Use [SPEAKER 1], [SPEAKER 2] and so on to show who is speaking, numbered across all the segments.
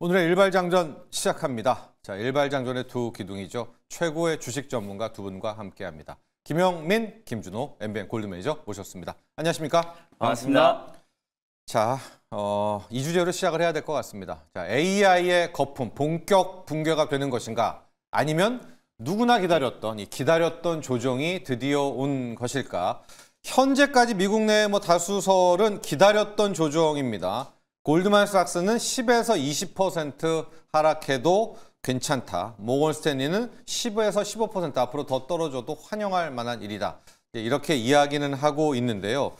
[SPEAKER 1] 오늘의 일발장전 시작합니다. 자, 일발장전의 두 기둥이죠. 최고의 주식 전문가 두 분과 함께합니다. 김영민, 김준호, MBN 골드매니저 모셨습니다. 안녕하십니까?
[SPEAKER 2] 반갑습니다.
[SPEAKER 1] 자, 이 주제로 시작을 해야 될 것 같습니다. 자, AI의 거품, 본격 붕괴가 되는 것인가? 아니면 누구나 기다렸던 조정이 드디어 온 것일까? 현재까지 미국 내 다수설은 기다렸던 조정입니다. 골드만삭스는 10에서 20% 하락해도 괜찮다. 모건 스탠리는 10에서 15% 앞으로 더 떨어져도 환영할 만한 일이다. 이렇게 이야기는 하고 있는데요.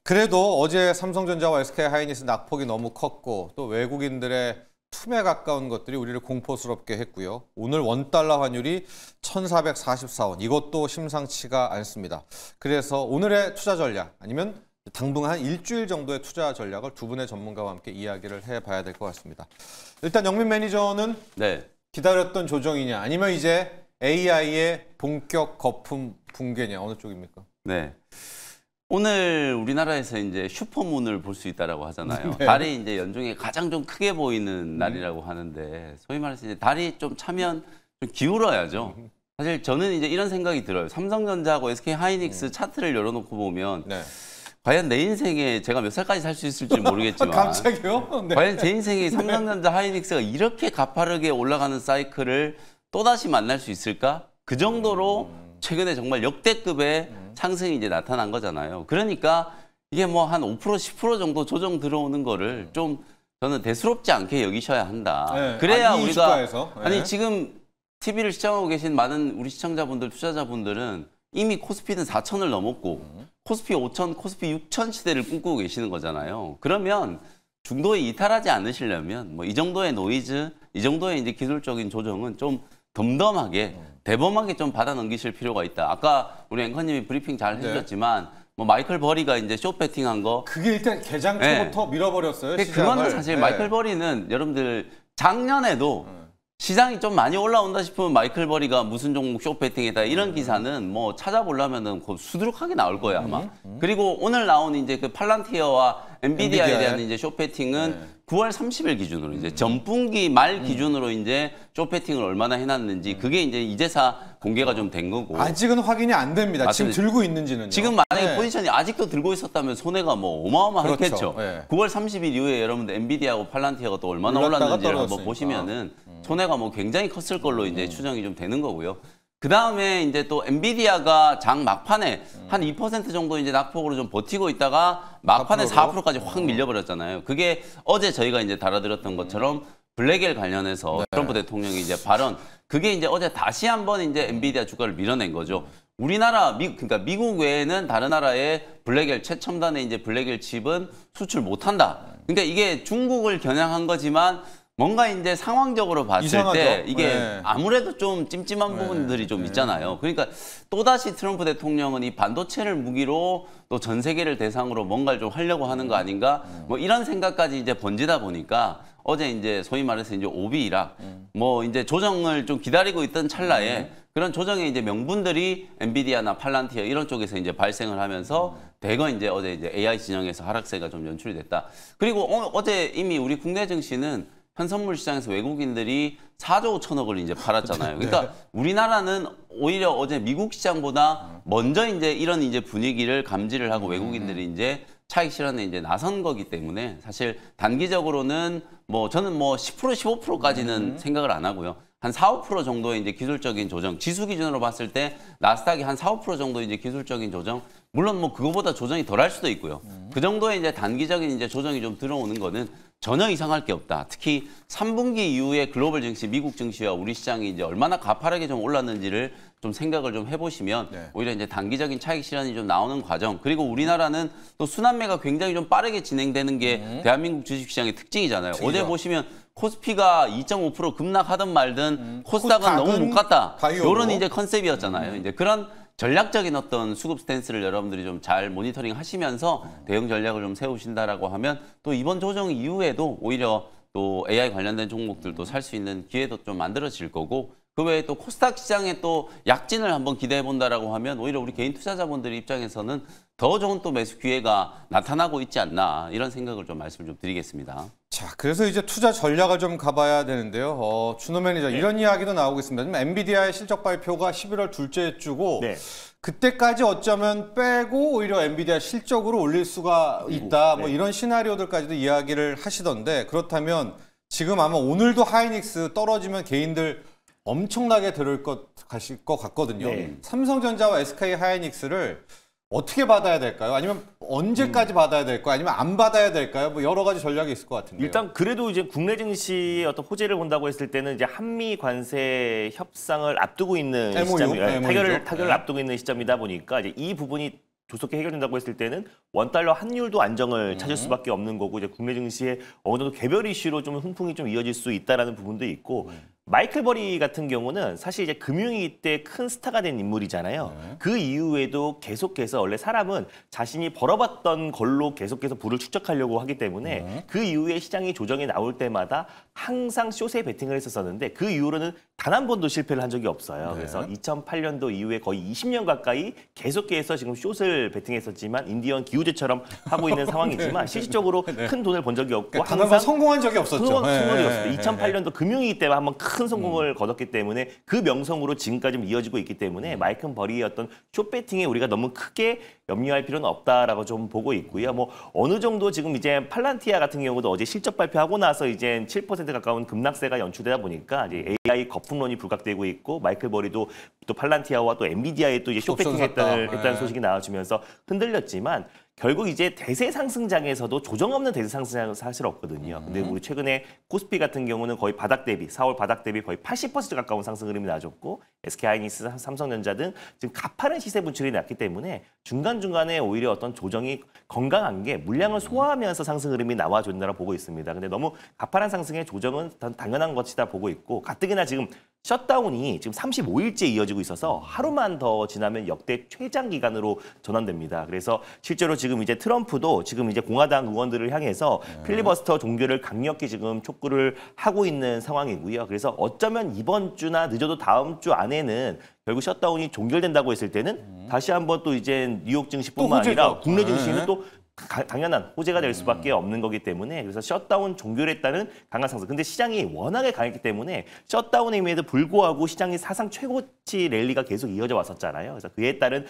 [SPEAKER 1] 그래도 어제 삼성전자와 SK하이닉스 낙폭이 너무 컸고 또 외국인들의 툼에 가까운 것들이 우리를 공포스럽게 했고요. 오늘 원달러 환율이 1,444원. 이것도 심상치가 않습니다. 그래서 오늘의 투자 전략 아니면 당분간 한 일주일 정도의 투자 전략을 두 분의 전문가와 함께 이야기를 해봐야 될 것 같습니다. 일단 영민 매니저는 기다렸던 조정이냐 아니면 이제 AI의 본격 거품 붕괴냐 어느 쪽입니까?
[SPEAKER 2] 네. 오늘 우리나라에서 이제 슈퍼문을 볼 수 있다라고 하잖아요.
[SPEAKER 1] 네.
[SPEAKER 2] 달이 이제 연중에 가장 좀 크게 보이는 날이라고 하는데 소위 말해서 이제 달이 좀 차면 좀 기울어야죠. 사실 저는 이제 이런 생각이 들어요. 삼성전자하고 SK하이닉스 차트를 열어놓고 보면 과연 내 인생에 제가 몇 살까지 살 수 있을지 모르겠지만
[SPEAKER 1] 갑자기요? 네.
[SPEAKER 2] 과연 제 인생에 삼성전자, 하이닉스가 이렇게 가파르게 올라가는 사이클을 또다시 만날 수 있을까? 그 정도로 최근에 정말 역대급의 상승이 이제 나타난 거잖아요. 그러니까 이게 뭐 한 5%, 10% 정도 조정 들어오는 거를 좀 저는 대수롭지 않게 여기셔야 한다.
[SPEAKER 1] 네.
[SPEAKER 2] 그래야 우리가
[SPEAKER 1] 주가에서. 네.
[SPEAKER 2] 아니 지금 TV를 시청하고 계신 많은 우리 시청자분들, 투자자분들은 이미 코스피는 4,000을 넘었고 코스피 5,000, 코스피 6,000 시대를 꿈꾸고 계시는 거잖아요. 그러면 중도에 이탈하지 않으시려면 뭐 이 정도의 노이즈, 이 정도의 이제 기술적인 조정은 좀 덤덤하게 대범하게 좀 받아 넘기실 필요가 있다. 아까 우리 앵커님이 브리핑 잘 해주셨지만 뭐 마이클 버리가 이제 숏 배팅한 거
[SPEAKER 1] 그게 일단 개장 초부터 밀어버렸어요.
[SPEAKER 2] 그거는 사실 마이클 버리는 여러분들 작년에도 시장이 좀 많이 올라온다 싶으면 마이클 버리가 무슨 종목 숏 배팅했다 이런 기사는 뭐 찾아보려면은 수두룩하게 나올 거예요 아마. 그리고 오늘 나온 이제 그 팔란티어와 엔비디아에 대한 이제 숏 배팅은 9월 30일 기준으로 이제 전분기 말 기준으로 이제 숏 배팅을 얼마나 해놨는지 그게 이제 이제사 공개가 좀 된 거고.
[SPEAKER 1] 아직은 확인이 안 됩니다.
[SPEAKER 2] 맞습니다.
[SPEAKER 1] 지금 들고 있는지는요.
[SPEAKER 2] 지금 만약에 포지션이 아직도 들고 있었다면 손해가 뭐 어마어마했겠죠.
[SPEAKER 1] 그렇죠.
[SPEAKER 2] 9월 30일 이후에 여러분들 엔비디아하고 팔란티어가 또 얼마나 올랐는지를 한번 보시면은 손해가 뭐 굉장히 컸을 걸로 이제 추정이 좀 되는 거고요. 그 다음에 이제 또 엔비디아가 장 막판에 한 2% 정도 이제 낙폭으로 좀 버티고 있다가 막판에 4%까지 확 밀려버렸잖아요. 그게 어제 저희가 이제 다뤄드렸던 것처럼 블랙엘 관련해서 트럼프 대통령이 이제 발언, 그게 이제 어제 다시 한번 이제 엔비디아 주가를 밀어낸 거죠. 우리나라, 그러니까 미국 외에는 다른 나라의 블랙엘 최첨단의 이제 블랙엘 칩은 수출 못한다. 그러니까 이게 중국을 겨냥한 거지만 뭔가 이제 상황적으로 봤을
[SPEAKER 1] 이상하죠?
[SPEAKER 2] 때 이게 아무래도 좀 찜찜한 부분들이 좀 있잖아요. 그러니까 또다시 트럼프 대통령은 이 반도체를 무기로 또 전 세계를 대상으로 뭔가를 좀 하려고 하는 거 아닌가? 뭐 이런 생각까지 이제 번지다 보니까 어제 이제 소위 말해서 이제 오비이락 뭐 이제 조정을 좀 기다리고 있던 찰나에 그런 조정의 이제 명분들이 엔비디아나 팔란티어 이런 쪽에서 이제 발생을 하면서 대거 이제 어제 이제 AI 진영에서 하락세가 좀 연출이 됐다. 그리고 어제 이미 우리 국내 증시는 현선물 시장에서 외국인들이 4조 5천억을 이제 팔았잖아요. 그러니까 우리나라는 오히려 어제 미국 시장보다 먼저 이제 이런 이제 분위기를 감지를 하고 외국인들이 이제 차익 실현에 이제 나선 거기 때문에 사실 단기적으로는 뭐 저는 뭐 10% 15%까지는 생각을 안 하고요. 한 4, 5% 정도의 이제 기술적인 조정, 지수 기준으로 봤을 때 나스닥이 한 4, 5% 정도 이제 기술적인 조정, 물론 뭐 그거보다 조정이 덜 할 수도 있고요. 그 정도의 이제 단기적인 이제 조정이 좀 들어오는 거는 전혀 이상할 게 없다. 특히 3분기 이후에 글로벌 증시, 미국 증시와 우리 시장이 이제 얼마나 가파르게 좀 올랐는지를 좀 생각을 좀 해보시면 오히려 이제 단기적인 차익 실현이 좀 나오는 과정. 그리고 우리나라는 또 순환매가 굉장히 좀 빠르게 진행되는 게 대한민국 주식시장의 특징이잖아요. 어제 보시면 코스피가 2.5% 급락하든 말든 코스닥은 너무 못 갔다. 이런 이제 컨셉이었잖아요. 이제 그런 전략적인 어떤 수급 스탠스를 여러분들이 좀 잘 모니터링 하시면서 대응 전략을 좀 세우신다라고 하면 또 이번 조정 이후에도 오히려 또 AI 관련된 종목들도 살 수 있는 기회도 좀 만들어질 거고 그 외에 또 코스닥 시장에 또 약진을 한번 기대해 본다라고 하면 오히려 우리 개인 투자자분들 입장에서는 더 좋은 또 매수 기회가 나타나고 있지 않나 이런 생각을 좀 말씀을 좀 드리겠습니다.
[SPEAKER 1] 자, 그래서 이제 투자 전략을 좀 가봐야 되는데요. 준호 매니저, 이런 이야기도 나오고 있습니다. 지금 엔비디아의 실적 발표가 11월 둘째 주고 그때까지 어쩌면 빼고 오히려 엔비디아 실적으로 올릴 수가 있다. 뭐 이런 시나리오들까지도 이야기를 하시던데, 그렇다면 지금 아마 오늘도 하이닉스 떨어지면 개인들 엄청나게 가실 것 같거든요. 삼성전자와 SK 하이닉스를 어떻게 받아야 될까요? 아니면 언제까지 받아야 될까요? 아니면 안 받아야 될까요? 뭐 여러 가지 전략이 있을 것 같은데요.
[SPEAKER 3] 일단 그래도 이제 국내 증시의 어떤 호재를 본다고 했을 때는 이제 한미 관세 협상을 앞두고 있는 시점이에요. 타결을 앞두고 있는 시점이다 보니까 이제 이 부분이 조속히 해결된다고 했을 때는 원달러 환율도 안정을 찾을 수밖에 없는 거고, 이제 국내 증시에 어느 정도 개별 이슈로 좀 훈풍이 좀 이어질 수 있다라는 부분도 있고, 마이클 버리 같은 경우는 사실 이제 금융위기 때 큰 스타가 된 인물이잖아요. 그 이후에도 계속해서 원래 사람은 자신이 벌어봤던 걸로 계속해서 부를 축적하려고 하기 때문에 그 이후에 시장이 조정이 나올 때마다 항상 숏에 베팅을 했었었는데, 그 이후로는 단 한 번도 실패를 한 적이 없어요. 그래서 2008년도 이후에 거의 20년 가까이 계속해서 지금 숏을 베팅했었지만 인디언 기우제처럼 하고 있는 상황이지만 실질적으로 큰 돈을 번 적이 없고
[SPEAKER 1] 항상 성공한 적이 없었죠.
[SPEAKER 3] 성공이 없었어요. 2008년도 금융위기 때 한번 큰 성공을 거뒀기 때문에 그 명성으로 지금까지 이어지고 있기 때문에 마이클 버리의 어떤 숏 베팅에 우리가 너무 크게 염려할 필요는 없다라고 좀 보고 있고요. 뭐 어느 정도 지금 이제 팔란티아 같은 경우도 어제 실적 발표하고 나서 이제 7% 가까운 급락세가 연출되다 보니까 이제 AI 거품론이 부각되고 있고, 마이클 버리도 또 팔란티아와 또 엔비디아에 또 이제 숏 베팅했다는 소식이 나와주면서 흔들렸지만, 결국 이제 대세 상승장에서도 조정 없는 대세 상승장은 사실 없거든요. 근데 우리 최근에 코스피 같은 경우는 거의 바닥 대비, 4월 바닥 대비 거의 80% 가까운 상승 흐름이 나와줬고, SK 하이닉스, 삼성전자 등 지금 가파른 시세 분출이 났기 때문에 중간중간에 오히려 어떤 조정이 건강한 게 물량을 소화하면서 상승 흐름이 나와준다고 보고 있습니다. 근데 너무 가파른 상승의 조정은 당연한 것이다 보고 있고, 가뜩이나 지금 셧다운이 지금 35일째 이어지고 있어서 하루만 더 지나면 역대 최장 기간으로 전환됩니다. 그래서 실제로 지금 이제 트럼프도 지금 이제 공화당 의원들을 향해서 필리버스터 종결을 강력히 지금 촉구를 하고 있는 상황이고요. 그래서 어쩌면 이번 주나 늦어도 다음 주 안에는 결국 셧다운이 종결된다고 했을 때는 다시 한번 또 이제 뉴욕 증시뿐만 아니라 국내 증시는 또 당연한 호재가 될 수밖에 없는 거기 때문에, 그래서 셧다운 종결했다는 강한 상승. 근데 시장이 워낙에 강했기 때문에 셧다운임에도 불구하고 시장이 사상 최고치 랠리가 계속 이어져 왔었잖아요. 그래서 그에 따른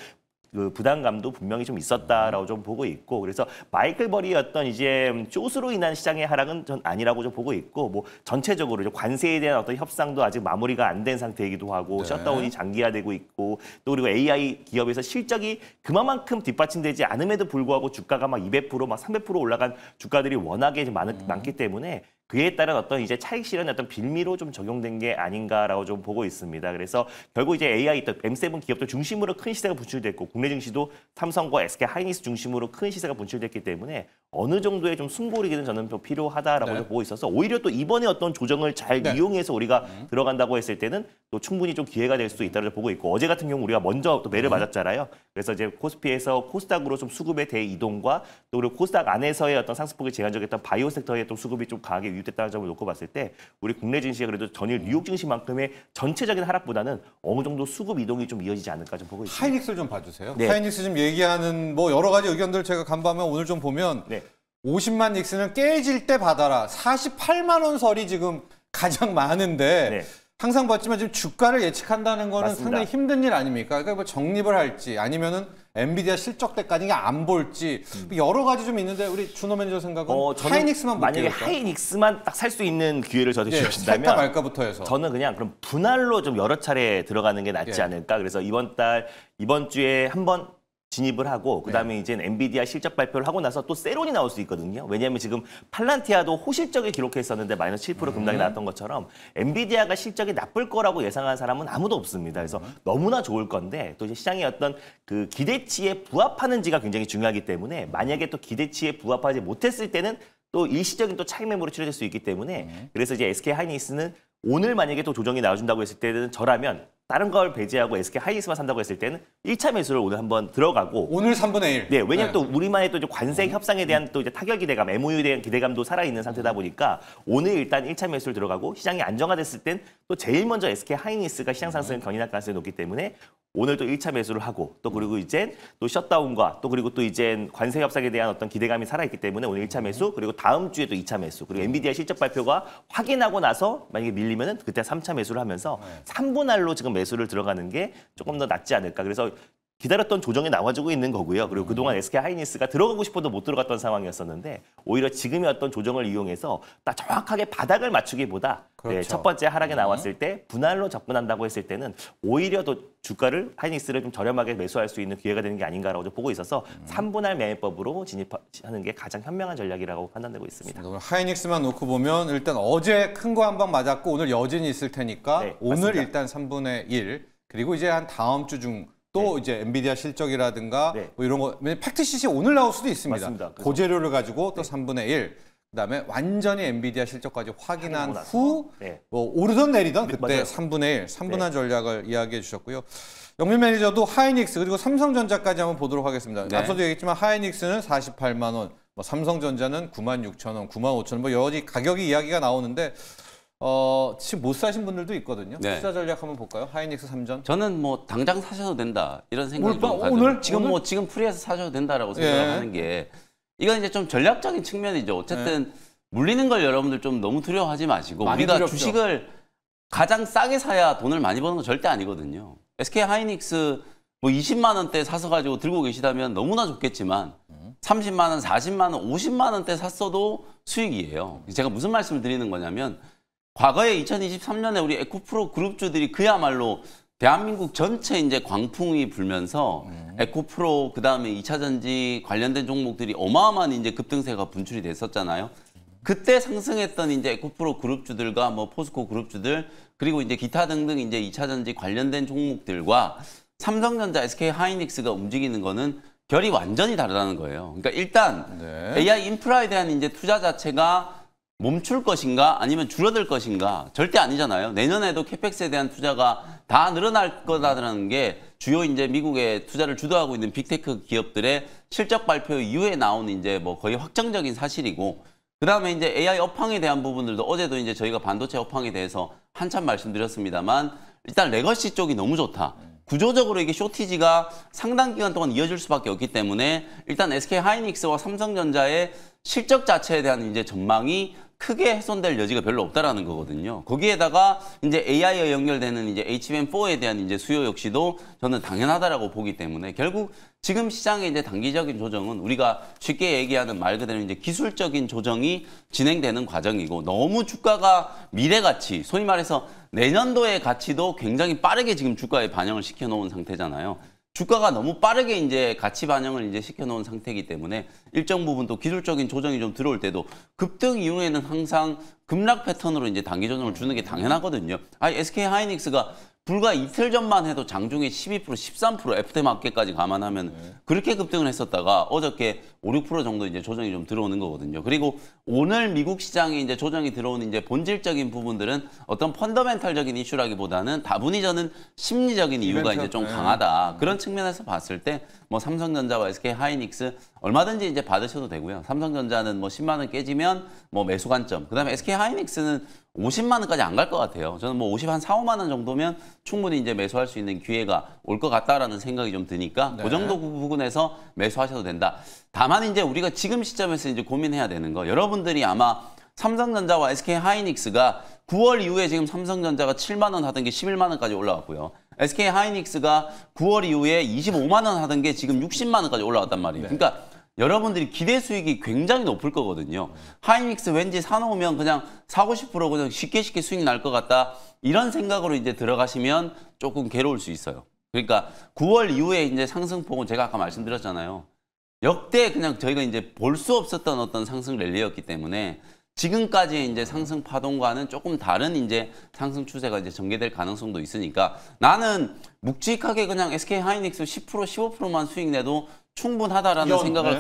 [SPEAKER 3] 그 부담감도 분명히 좀 있었다라고 좀 보고 있고, 그래서 마이클 버리의 어떤 이제 숏으로 인한 시장의 하락은 전 아니라고 좀 보고 있고, 뭐 전체적으로 관세에 대한 어떤 협상도 아직 마무리가 안 된 상태이기도 하고, 셧다운이 장기화되고 있고, 또 그리고 AI 기업에서 실적이 그만큼 뒷받침되지 않음에도 불구하고 주가가 막 200%, 막 300% 올라간 주가들이 워낙에 많기 때문에 그에 따른 어떤 이제 차익 실현의 어떤 빌미로 좀 적용된 게 아닌가라고 좀 보고 있습니다. 그래서 결국 이제 AI 또 M7 기업들 중심으로 큰 시세가 분출됐고, 국내 증시도 삼성과 SK 하이닉스 중심으로 큰 시세가 분출됐기 때문에 어느 정도의 좀 숨고르기는 저는 좀 필요하다라고 좀 보고 있어서, 오히려 또 이번에 어떤 조정을 잘 이용해서 우리가 들어간다고 했을 때는 또 충분히 좀 기회가 될 수 있다고 보고 있고, 어제 같은 경우 우리가 먼저 또 매를 맞았잖아요. 그래서 이제 코스피에서 코스닥으로 좀 수급의 대이동과 또 그리고 코스닥 안에서의 어떤 상승폭이 제한적이었던 바이오 섹터의 또 수급이 좀 강하게 유입됐다는 점을 놓고 봤을 때, 우리 국내 증시가 그래도 전일 뉴욕 증시만큼의 전체적인 하락보다는 어느 정도 수급 이동이 좀 이어지지 않을까 좀 보고 있습니다.
[SPEAKER 1] 하이닉스를 좀 봐주세요. 하이닉스 지금 얘기하는 뭐 여러 가지 의견들 제가 간밤에 오늘 좀 보면 50만 닉스는 깨질 때 받아라. 48만 원 설이 지금 가장 많은데 항상 봤지만 지금 주가를 예측한다는 거는
[SPEAKER 3] 맞습니다.
[SPEAKER 1] 상당히 힘든 일 아닙니까? 그러니까 뭐 적립을 할지 아니면은 엔비디아 실적 때까지 안 볼지 여러 가지 좀 있는데, 우리 준호 매니저 생각은 하이닉스만
[SPEAKER 3] 만약에
[SPEAKER 1] 볼게요.
[SPEAKER 3] 하이닉스만 딱 살 수 있는 기회를 저한테 주신다면
[SPEAKER 1] 살까 말까부터 해서
[SPEAKER 3] 저는 그냥 그럼 분할로 좀 여러 차례 들어가는 게 낫지 않을까. 그래서 이번 주에 한번 진입을 하고, 그다음에 이제 엔비디아 실적 발표를 하고 나서 또 세론이 나올 수 있거든요. 왜냐하면 지금 팔란티아도 호실적을 기록했었는데 마이너스 7% 급락이 나왔던 것처럼 엔비디아가 실적이 나쁠 거라고 예상한 사람은 아무도 없습니다. 그래서 너무나 좋을 건데, 또 이제 시장의 어떤 그 기대치에 부합하는지가 굉장히 중요하기 때문에, 만약에 또 기대치에 부합하지 못했을 때는 또 일시적인 또 차익 매물이 치러질 수 있기 때문에, 그래서 이제 SK 하이닉스는 오늘 만약에 또 조정이 나와준다고 했을 때는 저라면 다른 걸 배제하고 SK 하이닉스만 산다고 했을 때는 1차 매수를 오늘 한번 들어가고
[SPEAKER 1] 오늘 3분의 1.
[SPEAKER 3] 네, 왜냐면 또 우리만의 또 이제 관세 협상에 대한 또 이제 타결 기대감, MOU에 대한 기대감도 살아있는 상태다 보니까 오늘 일단 1차 매수를 들어가고 시장이 안정화됐을 땐 또 제일 먼저 SK 하이닉스가 시장 상승을 견인할 가능성이 높기 때문에 오늘 또 1차 매수를 하고 또 그리고 이제 또 셧다운과 또 그리고 또 이제 관세 협상에 대한 어떤 기대감이 살아있기 때문에 오늘 1차 매수 그리고 다음 주에 또 2차 매수 그리고 엔비디아 실적 발표가 확인하고 나서 만약에 밀리면은 그때 3차 매수를 하면서 3분할로 지금 매수를 들어가는 게 조금 더 낫지 않을까. 그래서 기다렸던 조정이 나와주고 있는 거고요. 그리고 그동안 SK 하이닉스가 들어가고 싶어도 못 들어갔던 상황이었었는데 오히려 지금의 어떤 조정을 이용해서 딱 정확하게 바닥을 맞추기보다
[SPEAKER 1] 그렇죠.
[SPEAKER 3] 네, 첫 번째 하락이 나왔을 때 분할로 접근한다고 했을 때는 오히려 더 주가를 하이닉스를 좀 저렴하게 매수할 수 있는 기회가 되는 게 아닌가라고 좀 보고 있어서 3분할 매매법으로 진입하는 게 가장 현명한 전략이라고 판단되고 있습니다.
[SPEAKER 1] 오늘 하이닉스만 놓고 보면 일단 어제 큰 거 한 방 맞았고 오늘 여진이 있을 테니까
[SPEAKER 3] 네,
[SPEAKER 1] 오늘
[SPEAKER 3] 맞습니다.
[SPEAKER 1] 일단 3분의 1 그리고 이제 한 다음 주 중 또 이제 엔비디아 실적이라든가
[SPEAKER 3] 네.
[SPEAKER 1] 뭐 이런 거 왜냐면 팩트 CC 오늘 나올 수도 있습니다.
[SPEAKER 3] 맞습니다. 그래서-
[SPEAKER 1] 고재료를 가지고 또 3분의 1 그다음에 완전히 엔비디아 실적까지 확인한
[SPEAKER 3] 확인하고 나서.
[SPEAKER 1] 후
[SPEAKER 3] 네.
[SPEAKER 1] 뭐 오르던 내리던
[SPEAKER 3] 네,
[SPEAKER 1] 그때
[SPEAKER 3] 맞아요.
[SPEAKER 1] 3분의 1 3분할
[SPEAKER 3] 네.
[SPEAKER 1] 전략을 이야기해 주셨고요. 영민 매니저도 하이닉스 그리고 삼성전자까지 한번 보도록 하겠습니다.
[SPEAKER 2] 네.
[SPEAKER 1] 앞서도 얘기했지만 하이닉스는 48만 원, 뭐 삼성전자는 96,000원, 95,000원 뭐 여러 가지 가격이 이야기가 나오는데 지금 못 사신 분들도 있거든요.
[SPEAKER 2] 네.
[SPEAKER 1] 투자 전략 한번 볼까요? 하이닉스 3전.
[SPEAKER 2] 저는 뭐 당장 사셔도 된다 이런 생각이
[SPEAKER 1] 오늘
[SPEAKER 2] 좀 가죠.
[SPEAKER 1] 오늘?
[SPEAKER 2] 지금
[SPEAKER 1] 오늘?
[SPEAKER 2] 뭐 지금 프리에서 사셔도 된다라고 생각을
[SPEAKER 1] 예.
[SPEAKER 2] 하는 게 이건 이제 좀 전략적인 측면이죠. 어쨌든 물리는 걸 여러분들 좀 너무 두려워하지 마시고
[SPEAKER 1] 많이
[SPEAKER 2] 우리가
[SPEAKER 1] 두렵죠.
[SPEAKER 2] 주식을 가장 싸게 사야 돈을 많이 버는 건 절대 아니거든요. SK 하이닉스 뭐 20만 원대 사서 가지고 들고 계시다면 너무나 좋겠지만 30만 원, 40만 원, 50만 원대 샀어도 수익이에요. 제가 무슨 말씀을 드리는 거냐면 과거에 2023년에 우리 에코프로 그룹주들이 그야말로 대한민국 전체 이제 광풍이 불면서 에코프로 그다음에 2차 전지 관련된 종목들이 어마어마한 이제 급등세가 분출이 됐었잖아요. 그때 상승했던 이제 에코프로 그룹주들과 뭐 포스코 그룹주들 그리고 이제 기타 등등 이제 2차 전지 관련된 종목들과 삼성전자, SK 하이닉스가 움직이는 거는 결이 완전히 다르다는 거예요. 그러니까 일단
[SPEAKER 1] 네.
[SPEAKER 2] AI 인프라에 대한 이제 투자 자체가 멈출 것인가 아니면 줄어들 것인가 절대 아니잖아요. 내년에도 캐펙스에 대한 투자가 다 늘어날 거다라는 게 주요 이제 미국의 투자를 주도하고 있는 빅테크 기업들의 실적 발표 이후에 나온 이제 뭐 거의 확정적인 사실이고 그다음에 이제 AI 업황에 대한 부분들도 어제도 이제 저희가 반도체 업황에 대해서 한참 말씀드렸습니다만 일단 레거시 쪽이 너무 좋다. 구조적으로 이게 쇼티지가 상당 기간 동안 이어질 수밖에 없기 때문에 일단 SK 하이닉스와 삼성전자의 실적 자체에 대한 이제 전망이 크게 훼손될 여지가 별로 없다라는 거거든요. 거기에다가 이제 AI에 연결되는 이제 HBM4에 대한 이제 수요 역시도 저는 당연하다라고 보기 때문에 결국 지금 시장의 이제 단기적인 조정은 우리가 쉽게 얘기하는 말 그대로 이제 기술적인 조정이 진행되는 과정이고 너무 주가가 미래 가치, 소위 말해서 내년도의 가치도 굉장히 빠르게 지금 주가에 반영을 시켜 놓은 상태잖아요. 주가가 너무 빠르게 이제 가치 반영을 이제 시켜놓은 상태이기 때문에 일정 부분 또 기술적인 조정이 좀 들어올 때도 급등 이후에는 항상 급락 패턴으로 이제 단기 조정을 주는 게 당연하거든요. SK 하이닉스가 불과 이틀 전만 해도 장중에 12%, 13% 애프터마켓까지 감안하면 그렇게 급등을 했었다가 어저께 5, 6% 정도 이제 조정이 좀 들어오는 거거든요. 그리고 오늘 미국 시장에 이제 조정이 들어오는 이제 본질적인 부분들은 어떤 펀더멘탈적인 이슈라기보다는 다분히 저는 심리적인 이유가 이제 좀 강하다. 그런 측면에서 봤을 때 뭐 삼성전자와 SK 하이닉스 얼마든지 이제 받으셔도 되고요. 삼성전자는 뭐 10만 원 깨지면 뭐 매수 관점. 그다음에 SK 하이닉스는 50만 원까지 안 갈 것 같아요. 저는 뭐 50, 한 4, 5만 원 정도면 충분히 이제 매수할 수 있는 기회가 올 것 같다라는 생각이 좀 드니까 그 정도 부분에서 매수하셔도 된다. 다만 이제 우리가 지금 시점에서 이제 고민해야 되는 거 여러분들이 아마 삼성전자와 SK 하이닉스가 9월 이후에 지금 삼성전자가 7만 원 하던 게 11만 원까지 올라왔고요. SK 하이닉스가 9월 이후에 25만 원 하던 게 지금 60만 원까지 올라왔단 말이에요. 그러니까 여러분들이 기대 수익이 굉장히 높을 거거든요. 하이닉스 왠지 사놓으면 그냥 사고 싶어 그냥 쉽게 수익 날 것 같다. 이런 생각으로 이제 들어가시면 조금 괴로울 수 있어요. 그러니까 9월 이후에 이제 상승폭은 제가 아까 말씀드렸잖아요. 역대 그냥 저희가 이제 볼 수 없었던 어떤 상승 랠리였기 때문에 지금까지의 이제 상승 파동과는 조금 다른 이제 상승 추세가 이제 전개될 가능성도 있으니까 나는 묵직하게 그냥 SK 하이닉스 10%, 15%만 수익 내도 충분하다라는 생각을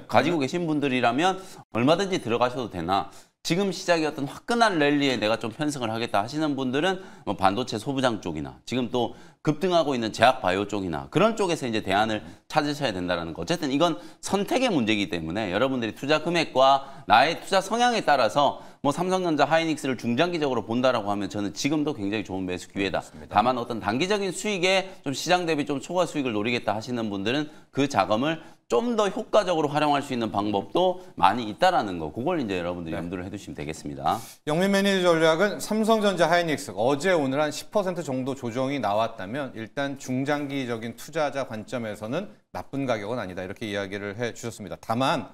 [SPEAKER 2] 가지고 계신 분들이라면 얼마든지 들어가셔도 되나 지금 시작이었던 화끈한 랠리에 내가 좀 편승을 하겠다 하시는 분들은 뭐 반도체 소부장 쪽이나 지금 또 급등하고 있는 제약 바이오 쪽이나 그런 쪽에서 이제 대안을 찾으셔야 된다는 거. 어쨌든 이건 선택의 문제이기 때문에 여러분들이 투자 금액과 나의 투자 성향에 따라서 뭐 삼성전자, 하이닉스를 중장기적으로 본다라고 하면 저는 지금도 굉장히 좋은 매수 기회다. 다만 어떤 단기적인 수익에 좀 시장 대비 좀 초과 수익을 노리겠다 하시는 분들은 그 자금을 좀 더 효과적으로 활용할 수 있는 방법도 많이 있다라는 거. 그걸 이제 여러분들이 염두를 해두시면 되겠습니다.
[SPEAKER 1] 영민 매니저 전략은 삼성전자, 하이닉스 어제 오늘 한 10% 정도 조정이 나왔다면 일단 중장기적인 투자자 관점에서는 나쁜 가격은 아니다 이렇게 이야기를 해주셨습니다. 다만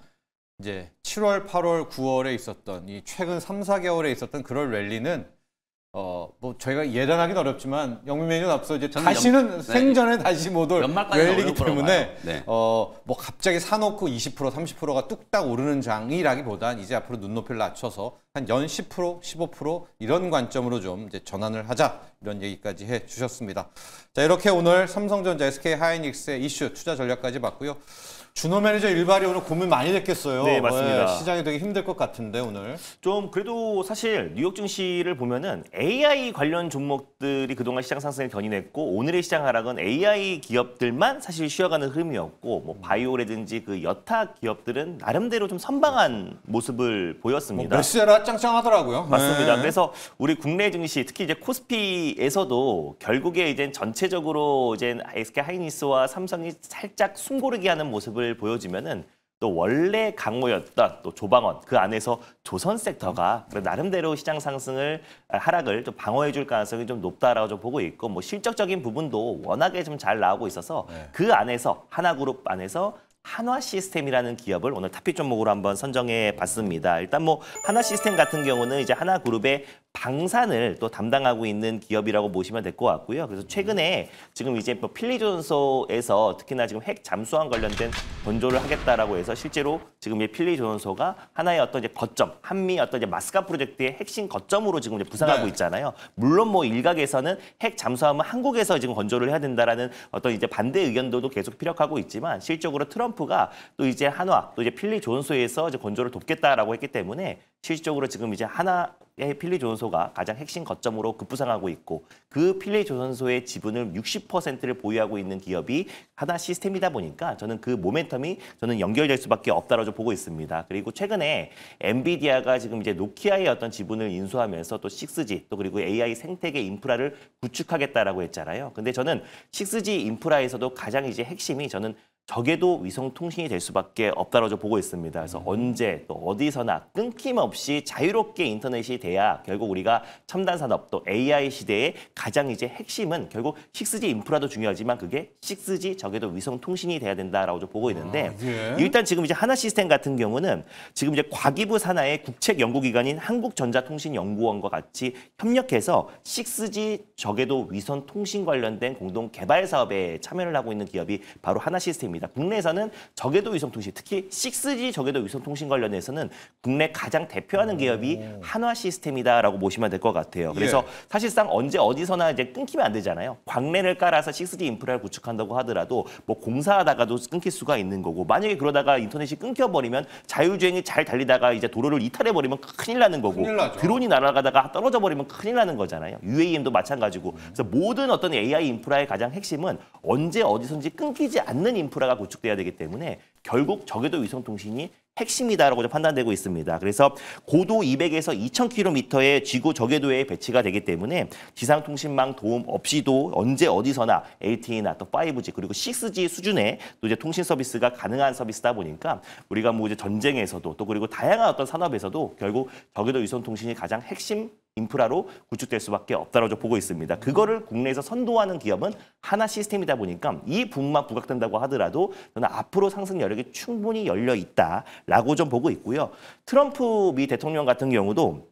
[SPEAKER 1] 이제 7월, 8월, 9월에 있었던 이 최근 3, 4개월에 있었던 그런 랠리는 뭐 저희가 예단하기는 어렵지만 영민 매니저 앞서 이제 다시는 생전에 다시 못 올 랠리이기 때문에
[SPEAKER 2] 네.
[SPEAKER 1] 뭐 갑자기 사놓고 20%, 30%가 뚝딱 오르는 장이라기보단 이제 앞으로 눈높이를 낮춰서 한 연 10%, 15% 이런 관점으로 좀 이제 전환을 하자 이런 얘기까지 해주셨습니다. 자, 이렇게 오늘 삼성전자, SK 하이닉스의 이슈 투자 전략까지 봤고요. 준호 매니저 일발이 오늘 고민 많이 됐겠어요.
[SPEAKER 3] 네, 맞습니다.
[SPEAKER 1] 시장이 되게 힘들 것 같은데 오늘.
[SPEAKER 3] 좀 그래도 사실 뉴욕 증시를 보면은 AI 관련 종목들이 그동안 시장 상승을 견인했고 오늘의 시장 하락은 AI 기업들만 사실 쉬어가는 흐름이었고 뭐 바이오라든지 그 여타 기업들은 나름대로 좀 선방한 모습을 보였습니다.
[SPEAKER 1] 메시아라 짱짱하더라고요.
[SPEAKER 3] 맞습니다.
[SPEAKER 1] 네.
[SPEAKER 3] 그래서 우리 국내 증시 특히 이제 코스피에서도 결국에 이제 전체적으로 이제 SK 하이닉스와 삼성이 살짝 숨고르기 하는 모습을 보여주면은 또 원래 강호였던 또 조방원 그 안에서 조선 섹터가 나름대로 시장 상승을 하락을 좀 방어해줄 가능성이 좀 높다라고 좀 보고 있고 뭐 실적적인 부분도 워낙에 좀 잘 나오고 있어서 그 안에서 하나그룹 안에서 한화시스템이라는 기업을 오늘 탑픽 종목으로 한번 선정해 봤습니다. 일단 뭐 하나시스템 같은 경우는 이제 하나그룹의 방산을 또 담당하고 있는 기업이라고 보시면 될 것 같고요. 그래서 최근에 지금 이제 뭐 필리조선소에서 특히나 지금 핵 잠수함 관련된 건조를 하겠다라고 해서 실제로 지금 이 필리조선소가 하나의 어떤 이제 거점, 한미 어떤 이제 마스카 프로젝트의 핵심 거점으로 지금 이제 부상하고 있잖아요. 물론 뭐 일각에서는 핵 잠수함은 한국에서 지금 건조를 해야 된다라는 어떤 이제 반대 의견도 계속 피력하고 있지만 실적으로 트럼프가 또 이제 한화 또 이제 필리조선소에서 이제 건조를 돕겠다라고 했기 때문에 실질적으로 지금 이제 하나의 필리조선소가 가장 핵심 거점으로 급부상하고 있고 그 필리조선소의 지분을 60%를 보유하고 있는 기업이 하나시스템이다 보니까 저는 그 모멘텀이 저는 연결될 수밖에 없다라고 보고 있습니다. 그리고 최근에 엔비디아가 지금 이제 노키아의 어떤 지분을 인수하면서 또 6G 또 그리고 AI 생태계 인프라를 구축하겠다라고 했잖아요. 근데 저는 6G 인프라에서도 가장 이제 핵심이 저는 적에도 위성 통신이 될 수밖에 없다고 보고 있습니다. 그래서 언제 또 어디서나 끊김없이 자유롭게 인터넷이 돼야 결국 우리가 첨단 산업 또 AI 시대의 가장 이제 핵심은 결국 6G 인프라도 중요하지만 그게 6G 적에도 위성 통신이 돼야 된다라고 좀 보고 있는데 일단 지금 이제 하나시스템 같은 경우는 지금 이제 과기부 산하의 국책 연구기관인 한국전자통신연구원과 같이 협력해서 6G 적에도 위성 통신 관련된 공동 개발 사업에 참여를 하고 있는 기업이 바로 하나시스템입니다. 국내에서는 적외도 위성통신, 특히 6G 적외도 위성통신 관련해서는 국내 가장 대표하는 기업이 한화시스템이다라고 보시면 될 것 같아요. 그래서 사실상 언제 어디서나 이제 끊기면 안 되잖아요. 광랜을 깔아서 6G 인프라를 구축한다고 하더라도 뭐 공사하다가도 끊길 수가 있는 거고 만약에 그러다가 인터넷이 끊겨버리면 자율주행이 잘 달리다가 이제 도로를 이탈해버리면 큰일 나는 거고 드론이 날아가다가 떨어져 버리면 큰일 나는 거잖아요. UAM도 마찬가지고. 그래서 모든 어떤 AI 인프라의 가장 핵심은 언제 어디선지 끊기지 않는 인프라가 구축돼야 되기 때문에 결국 적외도 위성통신이 핵심이다라고 판단되고 있습니다. 그래서 고도 200에서 2000km의 지구 적외도에 배치가 되기 때문에 지상통신망 도움 없이도 언제 어디서나 LTE나 또 5G 그리고 6G 수준의 또 이제 통신 서비스가 가능한 서비스다 보니까 우리가 뭐 이제 전쟁에서도 또 그리고 다양한 어떤 산업에서도 결국 적외도 위성통신이 가장 핵심 인프라로 구축될 수밖에 없다고 보고 있습니다. 그거를 국내에서 선도하는 기업은 하나시스템이다 보니까 이 부분만 부각된다고 하더라도 저는 앞으로 상승 여력이 충분히 열려 있다라고 좀 보고 있고요. 트럼프 미 대통령 같은 경우도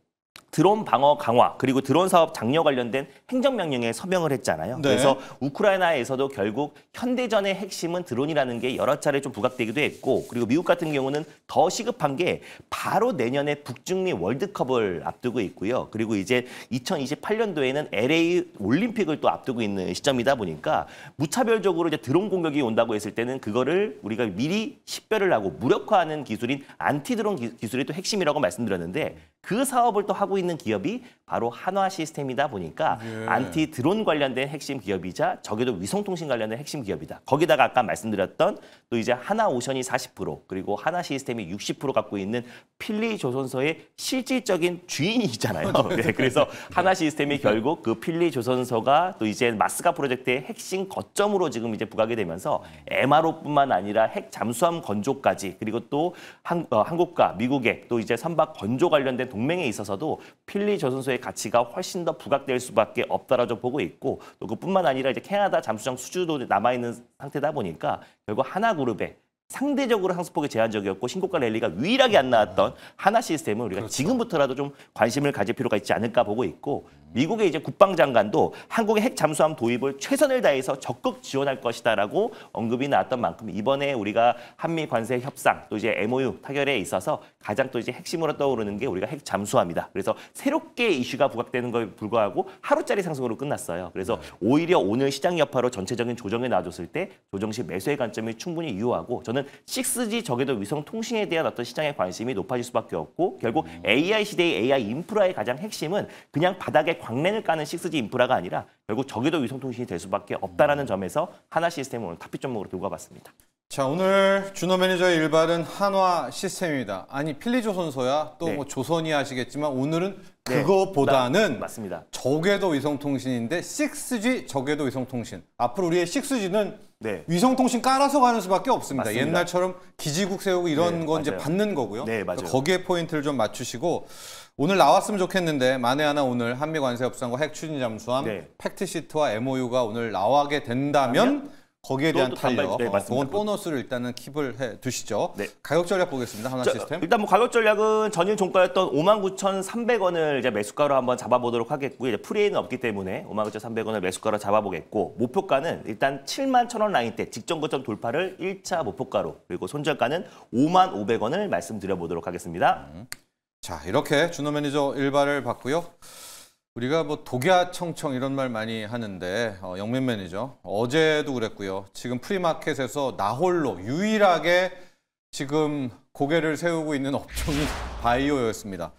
[SPEAKER 3] 드론 방어 강화 그리고 드론 사업 장려 관련된 행정명령에 서명을 했잖아요.
[SPEAKER 1] 네.
[SPEAKER 3] 그래서 우크라이나에서도 결국 현대전의 핵심은 드론이라는 게 여러 차례 좀 부각되기도 했고 그리고 미국 같은 경우는 더 시급한 게 바로 내년에 북중미 월드컵을 앞두고 있고요. 그리고 이제 2028년도에는 LA 올림픽을 또 앞두고 있는 시점이다 보니까 무차별적으로 이제 드론 공격이 온다고 했을 때는 그거를 우리가 미리 식별을 하고 무력화하는 기술인 안티 드론 기술이 또 핵심이라고 말씀드렸는데 그 사업을 또 하고 있는 기업이 바로 한화 시스템이다 보니까 안티 드론 관련된 핵심 기업이자 저궤도 위성통신 관련된 핵심 기업이다. 거기다가 아까 말씀드렸던 또 이제 하나오션이 40% 그리고 하나 시스템이 60% 갖고 있는 필리조선소의 실질적인 주인이잖아요. 네, 그래서 하나 시스템이 결국 그 필리조선소가 또 이제 마스가 프로젝트의 핵심 거점으로 지금 이제 부각이 되면서 MRO뿐만 아니라 핵 잠수함 건조까지 그리고 또 한국과 미국의 또 이제 선박 건조 관련된 동맹에 있어서도 필리조선소의 가치가 훨씬 더 부각될 수밖에 없다라고 보고 있고 또 그뿐만 아니라 이제 캐나다 잠수정 수주도 남아 있는 상태다 보니까 결국 하나그룹의 상대적으로 상승폭이 제한적이었고 신고가 랠리가 유일하게 안 나왔던 하나 시스템을 우리가 지금부터라도 좀 관심을 가질 필요가 있지 않을까 보고 있고 미국의 이제 국방장관도 한국의 핵 잠수함 도입을 최선을 다해서 적극 지원할 것이다라고 언급이 나왔던 만큼 이번에 우리가 한미 관세 협상 또 이제 MOU 타결에 있어서 가장 또 이제 핵심으로 떠오르는 게 우리가 핵 잠수함이다. 그래서 새롭게 이슈가 부각되는 것에 불구하고 하루짜리 상승으로 끝났어요. 그래서 오히려 오늘 시장 여파로 전체적인 조정에 놔뒀을 때 조정 시 매수의 관점이 충분히 유효하고 저는 6G 저궤도 위성 통신에 대한 어떤 시장의 관심이 높아질 수밖에 없고 결국 AI 시대의 AI 인프라의 가장 핵심은 그냥 바닥에 광랜을 까는 6G 인프라가 아니라 결국 저궤도 위성 통신이 될 수밖에 없다라는 점에서 하나 시스템을 오늘 탑픽 종목으로 들고 와봤습니다.
[SPEAKER 1] 자, 오늘 준호 매니저의 일발은 한화 시스템입니다. 아니, 필리조선소야 또
[SPEAKER 3] 네.
[SPEAKER 1] 뭐 조선이 하시겠지만 오늘은
[SPEAKER 3] 네,
[SPEAKER 1] 그거보다는
[SPEAKER 3] 맞습니다.
[SPEAKER 1] 저궤도 위성통신인데 6G 저궤도 위성통신. 앞으로 우리의 6G는
[SPEAKER 3] 네.
[SPEAKER 1] 위성통신 깔아서 가는 수밖에 없습니다.
[SPEAKER 3] 맞습니다.
[SPEAKER 1] 옛날처럼 기지국 세우고 이런
[SPEAKER 3] 네,
[SPEAKER 1] 건 이제
[SPEAKER 3] 맞아요.
[SPEAKER 1] 받는 거고요.
[SPEAKER 3] 네, 맞아요.
[SPEAKER 1] 거기에 포인트를 좀 맞추시고 오늘 나왔으면 좋겠는데 만에 하나 오늘 한미 관세 협상과 핵 추진 잠수함
[SPEAKER 3] 네.
[SPEAKER 1] 팩트 시트와 MOU가 오늘 나오게 된다면 거기에 대한
[SPEAKER 3] 그것도
[SPEAKER 1] 탄력,
[SPEAKER 3] 네, 맞습니다.
[SPEAKER 1] 그건 보너스를 일단은 킵을 해 두시죠.
[SPEAKER 3] 네.
[SPEAKER 1] 가격 전략 보겠습니다. 하나
[SPEAKER 3] 자,
[SPEAKER 1] 시스템.
[SPEAKER 3] 일단 뭐 가격 전략은 전일 종가였던 59,300원을 이제 매수가로 한번 잡아보도록 하겠고 이제 프리에는 없기 때문에 59,300원을 매수가로 잡아보겠고 목표가는 일단 71,000원 라인대 직전 고점 돌파를 1차 목표가로 그리고 손절가는 55,500원을 말씀드려보도록 하겠습니다.
[SPEAKER 1] 자, 이렇게 준호 매니저 일발을 받고요. 우리가 뭐 독야청청 이런 말 많이 하는데 영민 매니저 어제도 그랬고요. 지금 프리마켓에서 나홀로 유일하게 지금 고개를 세우고 있는 업종이 바이오였습니다.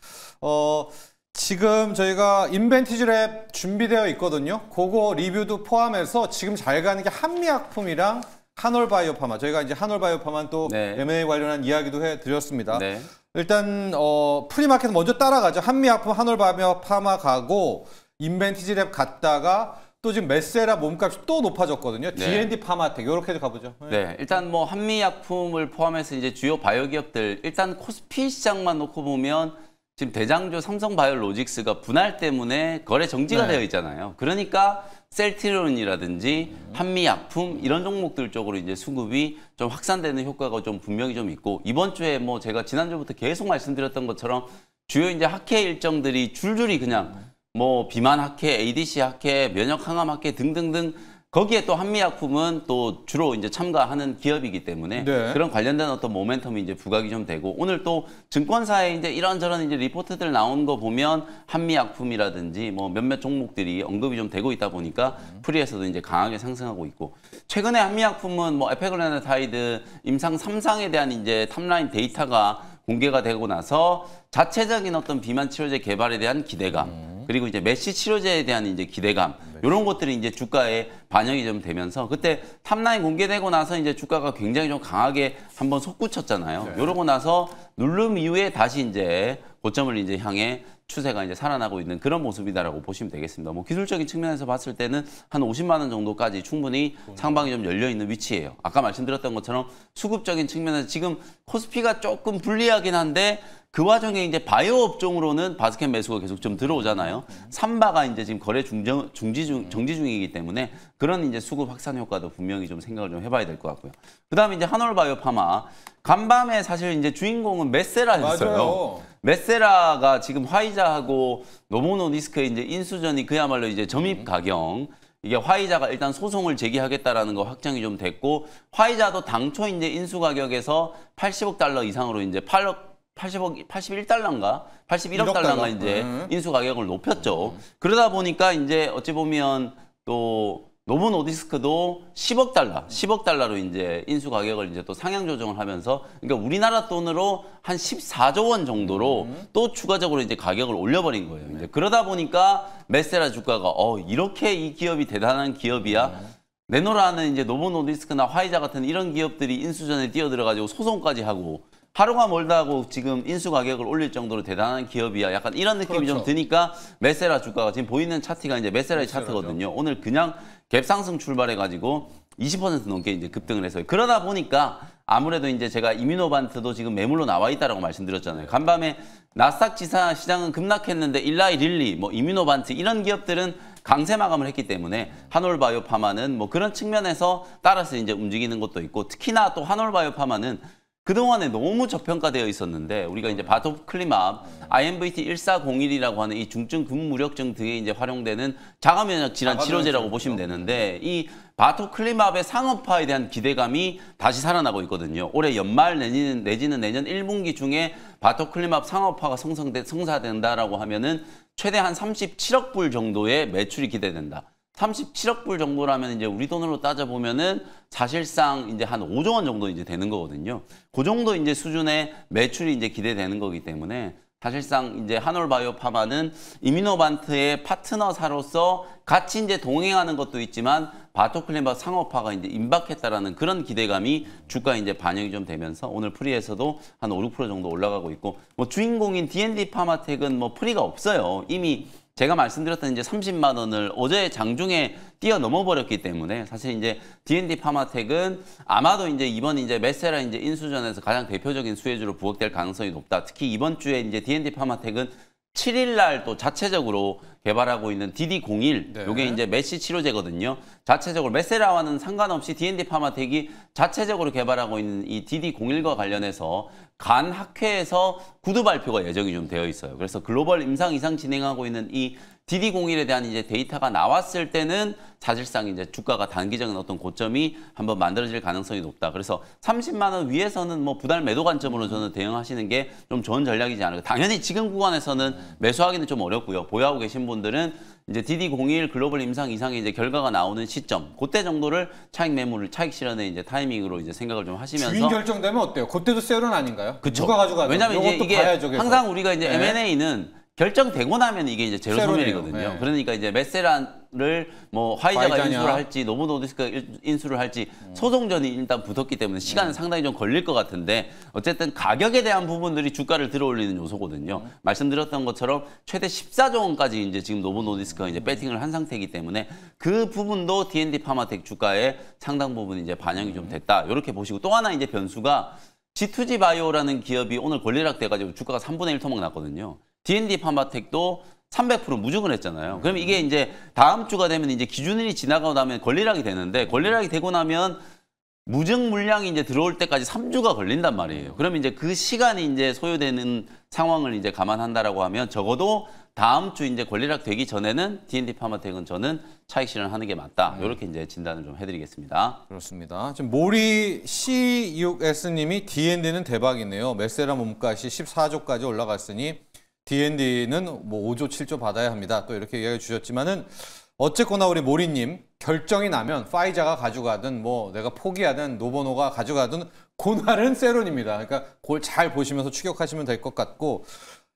[SPEAKER 1] 지금 저희가 인벤티지랩 준비되어 있거든요. 그거 리뷰도 포함해서 지금 잘 가는 게 한미약품이랑 한올바이오파마. 저희가 이제 한올바이오파마 또
[SPEAKER 2] 네.
[SPEAKER 1] M&A 관련한 이야기도 해드렸습니다.
[SPEAKER 2] 네.
[SPEAKER 1] 일단 프리마켓 먼저 따라가죠. 한미약품, 한올바이오파마 가고 인벤티지랩 갔다가 또 지금 메세라 몸값이 또 높아졌거든요.
[SPEAKER 2] 네.
[SPEAKER 1] D&D 파마텍 이렇게 가보죠.
[SPEAKER 2] 네, 일단 뭐 한미약품을 포함해서 이제 주요 바이오 기업들 일단 코스피 시장만 놓고 보면 지금 대장주 삼성바이오로직스가 분할 때문에 거래 정지가
[SPEAKER 1] 네.
[SPEAKER 2] 되어 있잖아요. 그러니까 셀트리온이라든지 한미약품 이런 종목들 쪽으로 이제 수급이 좀 확산되는 효과가 좀 분명히 좀 있고 이번 주에 뭐 제가 지난주부터 계속 말씀드렸던 것처럼 주요 이제 학회 일정들이 줄줄이 그냥 뭐 비만 학회, ADC 학회, 면역 항암 학회 등등등 거기에 또 한미약품은 또 주로 이제 참가하는 기업이기 때문에
[SPEAKER 1] 네.
[SPEAKER 2] 그런 관련된 어떤 모멘텀이 이제 부각이 좀 되고 오늘 또 증권사에 이제 이런저런 이제 리포트들 나온 거 보면 한미약품이라든지 뭐 몇몇 종목들이 언급이 좀 되고 있다 보니까 프리에서도 이제 강하게 상승하고 있고 최근에 한미약품은 뭐 에페글레나타이드 임상 3상에 대한 이제 탑라인 데이터가 공개가 되고 나서 자체적인 어떤 비만 치료제 개발에 대한 기대감 그리고 이제 메시 치료제에 대한 이제 기대감 이런 것들이 이제 주가에 반영이 좀 되면서 그때 탑라인 공개되고 나서 이제 주가가 굉장히 좀 강하게 한번 솟구쳤잖아요.
[SPEAKER 1] 네.
[SPEAKER 2] 이러고 나서 누름 이후에 다시 이제 고점을 이제 향해 추세가 이제 살아나고 있는 그런 모습이다라고 보시면 되겠습니다. 뭐 기술적인 측면에서 봤을 때는 한 50만 원 정도까지 충분히 상방이 좀 열려 있는 위치예요. 아까 말씀드렸던 것처럼 수급적인 측면에서 지금 코스피가 조금 불리하긴 한데 그 와중에 이제 바이오 업종으로는 바스켓 매수가 계속 좀 들어오잖아요. 삼바가 이제 지금 거래 정지 중이기 때문에 그런 이제 수급 확산 효과도 분명히 좀 생각을 좀 해봐야 될 것 같고요. 그다음에 이제 한올바이오파마 간밤에 사실 이제 주인공은 메세라였어요.
[SPEAKER 1] 맞아요.
[SPEAKER 2] 메세라가 지금 화이자하고 노보노디스크의 이제 인수전이 그야말로 이제 점입 가경. 이게 화이자가 일단 소송을 제기하겠다라는 거 확정이 좀 됐고 화이자도 당초 이제 인수 가격에서 80억 달러 이상으로 이제 81달러인가 81억 달러인가 이제 인수 가격을 높였죠. 그러다 보니까 이제 어찌 보면 또 노보 노디스크도 10억 달러로 이제 인수 가격을 이제 또 상향 조정을 하면서 그러니까 우리나라 돈으로 한 14조 원 정도로 또 추가적으로 이제 가격을 올려버린 거예요. 이제 그러다 보니까 메세라 주가가 이렇게 이 기업이 대단한 기업이야. 내노라는 이제 노보 노디스크나 화이자 같은 이런 기업들이 인수전에 뛰어들어가지고 소송까지 하고 하루가 멀다 하고 지금 인수 가격을 올릴 정도로 대단한 기업이야. 약간 이런 느낌이 좀 드니까 메세라 주가가 지금 보이는 차트가 이제 메세라의 차트거든요. 오늘 그냥 갭상승 출발해가지고 20% 넘게 이제 급등을 했어요. 그러다 보니까 아무래도 이제 제가 이뮤노반트도 지금 매물로 나와 있다라고 말씀드렸잖아요. 간밤에 나스닥 지사 시장은 급락했는데 일라이 릴리, 뭐 이뮤노반트 이런 기업들은 강세 마감을 했기 때문에 한올바이오파마는 뭐 그런 측면에서 따라서 이제 움직이는 것도 있고 특히나 또 한올바이오파마는 그동안에 너무 저평가되어 있었는데 우리가 이제 바토클리맙, IMVT1401이라고 하는 이 중증 근무력증 등에 이제 활용되는 자가면역 질환 치료제라고 보시면 되는데 이 바토클리맙의 상업화에 대한 기대감이 다시 살아나고 있거든요. 올해 연말 내지는 내년 1분기 중에 바토클리맙 상업화가 성사된다라고 하면은 최대 한 37억 불 정도의 매출이 기대된다. 37억 불 정도라면 이제 우리 돈으로 따져보면은 사실상 이제 한 5조 원 정도 이제 되는 거거든요. 그 정도 이제 수준의 매출이 이제 기대되는 거기 때문에 사실상 이제 한올바이오파마는 이뮤노반트의 파트너사로서 같이 이제 동행하는 것도 있지만 바토클리맙 상업화가 이제 임박했다라는 그런 기대감이 주가에 이제 반영이 좀 되면서 오늘 프리에서도 한 5, 6% 정도 올라가고 있고 뭐 주인공인 D&D 파마텍은 뭐 프리가 없어요. 이미 제가 말씀드렸던 이제 30만 원을 어제 장중에 뛰어넘어 버렸기 때문에 사실 이제 D&D 파마텍은 아마도 이제 이번 이제 메세라 이제 인수전에서 가장 대표적인 수혜주로 부각될 가능성이 높다. 특히 이번 주에 이제 D&D 파마텍은 7일 날 또 자체적으로 개발하고 있는 DD01,
[SPEAKER 1] 네.
[SPEAKER 2] 요게 이제 메시 치료제거든요. 자체적으로 메세라와는 상관없이 D&D 파마텍이 자체적으로 개발하고 있는 이 DD01과 관련해서 간 학회에서 구두 발표가 예정이 좀 되어 있어요. 그래서 글로벌 임상 이상 진행하고 있는 이 DD01에 대한 이제 데이터가 나왔을 때는 사실상 이제 주가가 단기적인 어떤 고점이 한번 만들어질 가능성이 높다. 그래서 30만 원 위에서는 뭐 분할 매도 관점으로 저는 대응하시는 게 좀 좋은 전략이지 않을까. 당연히 지금 구간에서는 매수하기는 좀 어렵고요. 보유하고 계신 분들은 이제 DD01 글로벌 임상 이상의 이제 결과가 나오는 시점, 그때 정도를 차익 매물을 차익 실현의 이제 타이밍으로 이제 생각을 좀 하시면서
[SPEAKER 1] 주인 결정되면 어때요? 그때도 세론 아닌가요?
[SPEAKER 2] 그쵸.
[SPEAKER 1] 누가 가져가든.
[SPEAKER 2] 왜냐면 이제 이게
[SPEAKER 1] 봐야죠,
[SPEAKER 2] 항상 우리가 이제
[SPEAKER 1] 네.
[SPEAKER 2] M&A는 결정되고 나면 이게 이제 제로 소멸이거든요.
[SPEAKER 1] 네.
[SPEAKER 2] 그러니까 이제 메세라를 뭐 화이자가
[SPEAKER 1] 화이자냐.
[SPEAKER 2] 인수를 할지 노보 노디스크가 인수를 할지 소송전이 일단 붙었기 때문에 시간은 상당히 좀 걸릴 것 같은데 어쨌든 가격에 대한 부분들이 주가를 들어올리는 요소거든요. 말씀드렸던 것처럼 최대 14조 원까지 이제 지금 노보 노디스크가 이제 배팅을 한 상태이기 때문에 그 부분도 D&D 파마텍 주가에 상당 부분 이제 반영이 좀 됐다. 이렇게 보시고 또 하나 이제 변수가 G2G 바이오라는 기업이 오늘 권리락 돼가지고 주가가 3분의 1 토막 났거든요. D&D 파마텍도 300% 무증을 했잖아요. 그럼 이게 이제 다음 주가 되면 이제 기준일이 지나가고 나면 권리락이 되는데 권리락이 되고 나면 무증 물량이 이제 들어올 때까지 3주가 걸린단 말이에요. 그러면 이제 그 시간이 이제 소요되는 상황을 이제 감안한다라고 하면 적어도 다음 주 이제 권리락 되기 전에는 D&D 파마텍은 저는 차익 실현하는 게 맞다. 이렇게 이제 진단을 좀 해드리겠습니다.
[SPEAKER 1] 그렇습니다. 지금 모리 C6S님이 D&D는 대박이네요. 메세라 몸값이 14조까지 올라갔으니 D&D는 뭐 5조, 7조 받아야 합니다. 또 이렇게 이야기해 주셨지만은 어쨌거나 우리 모리님 결정이 나면 파이자가 가져가든 뭐 내가 포기하든 노보노가 가져가든 그날은 세론입니다. 그러니까 그걸 잘 보시면서 추격하시면 될 것 같고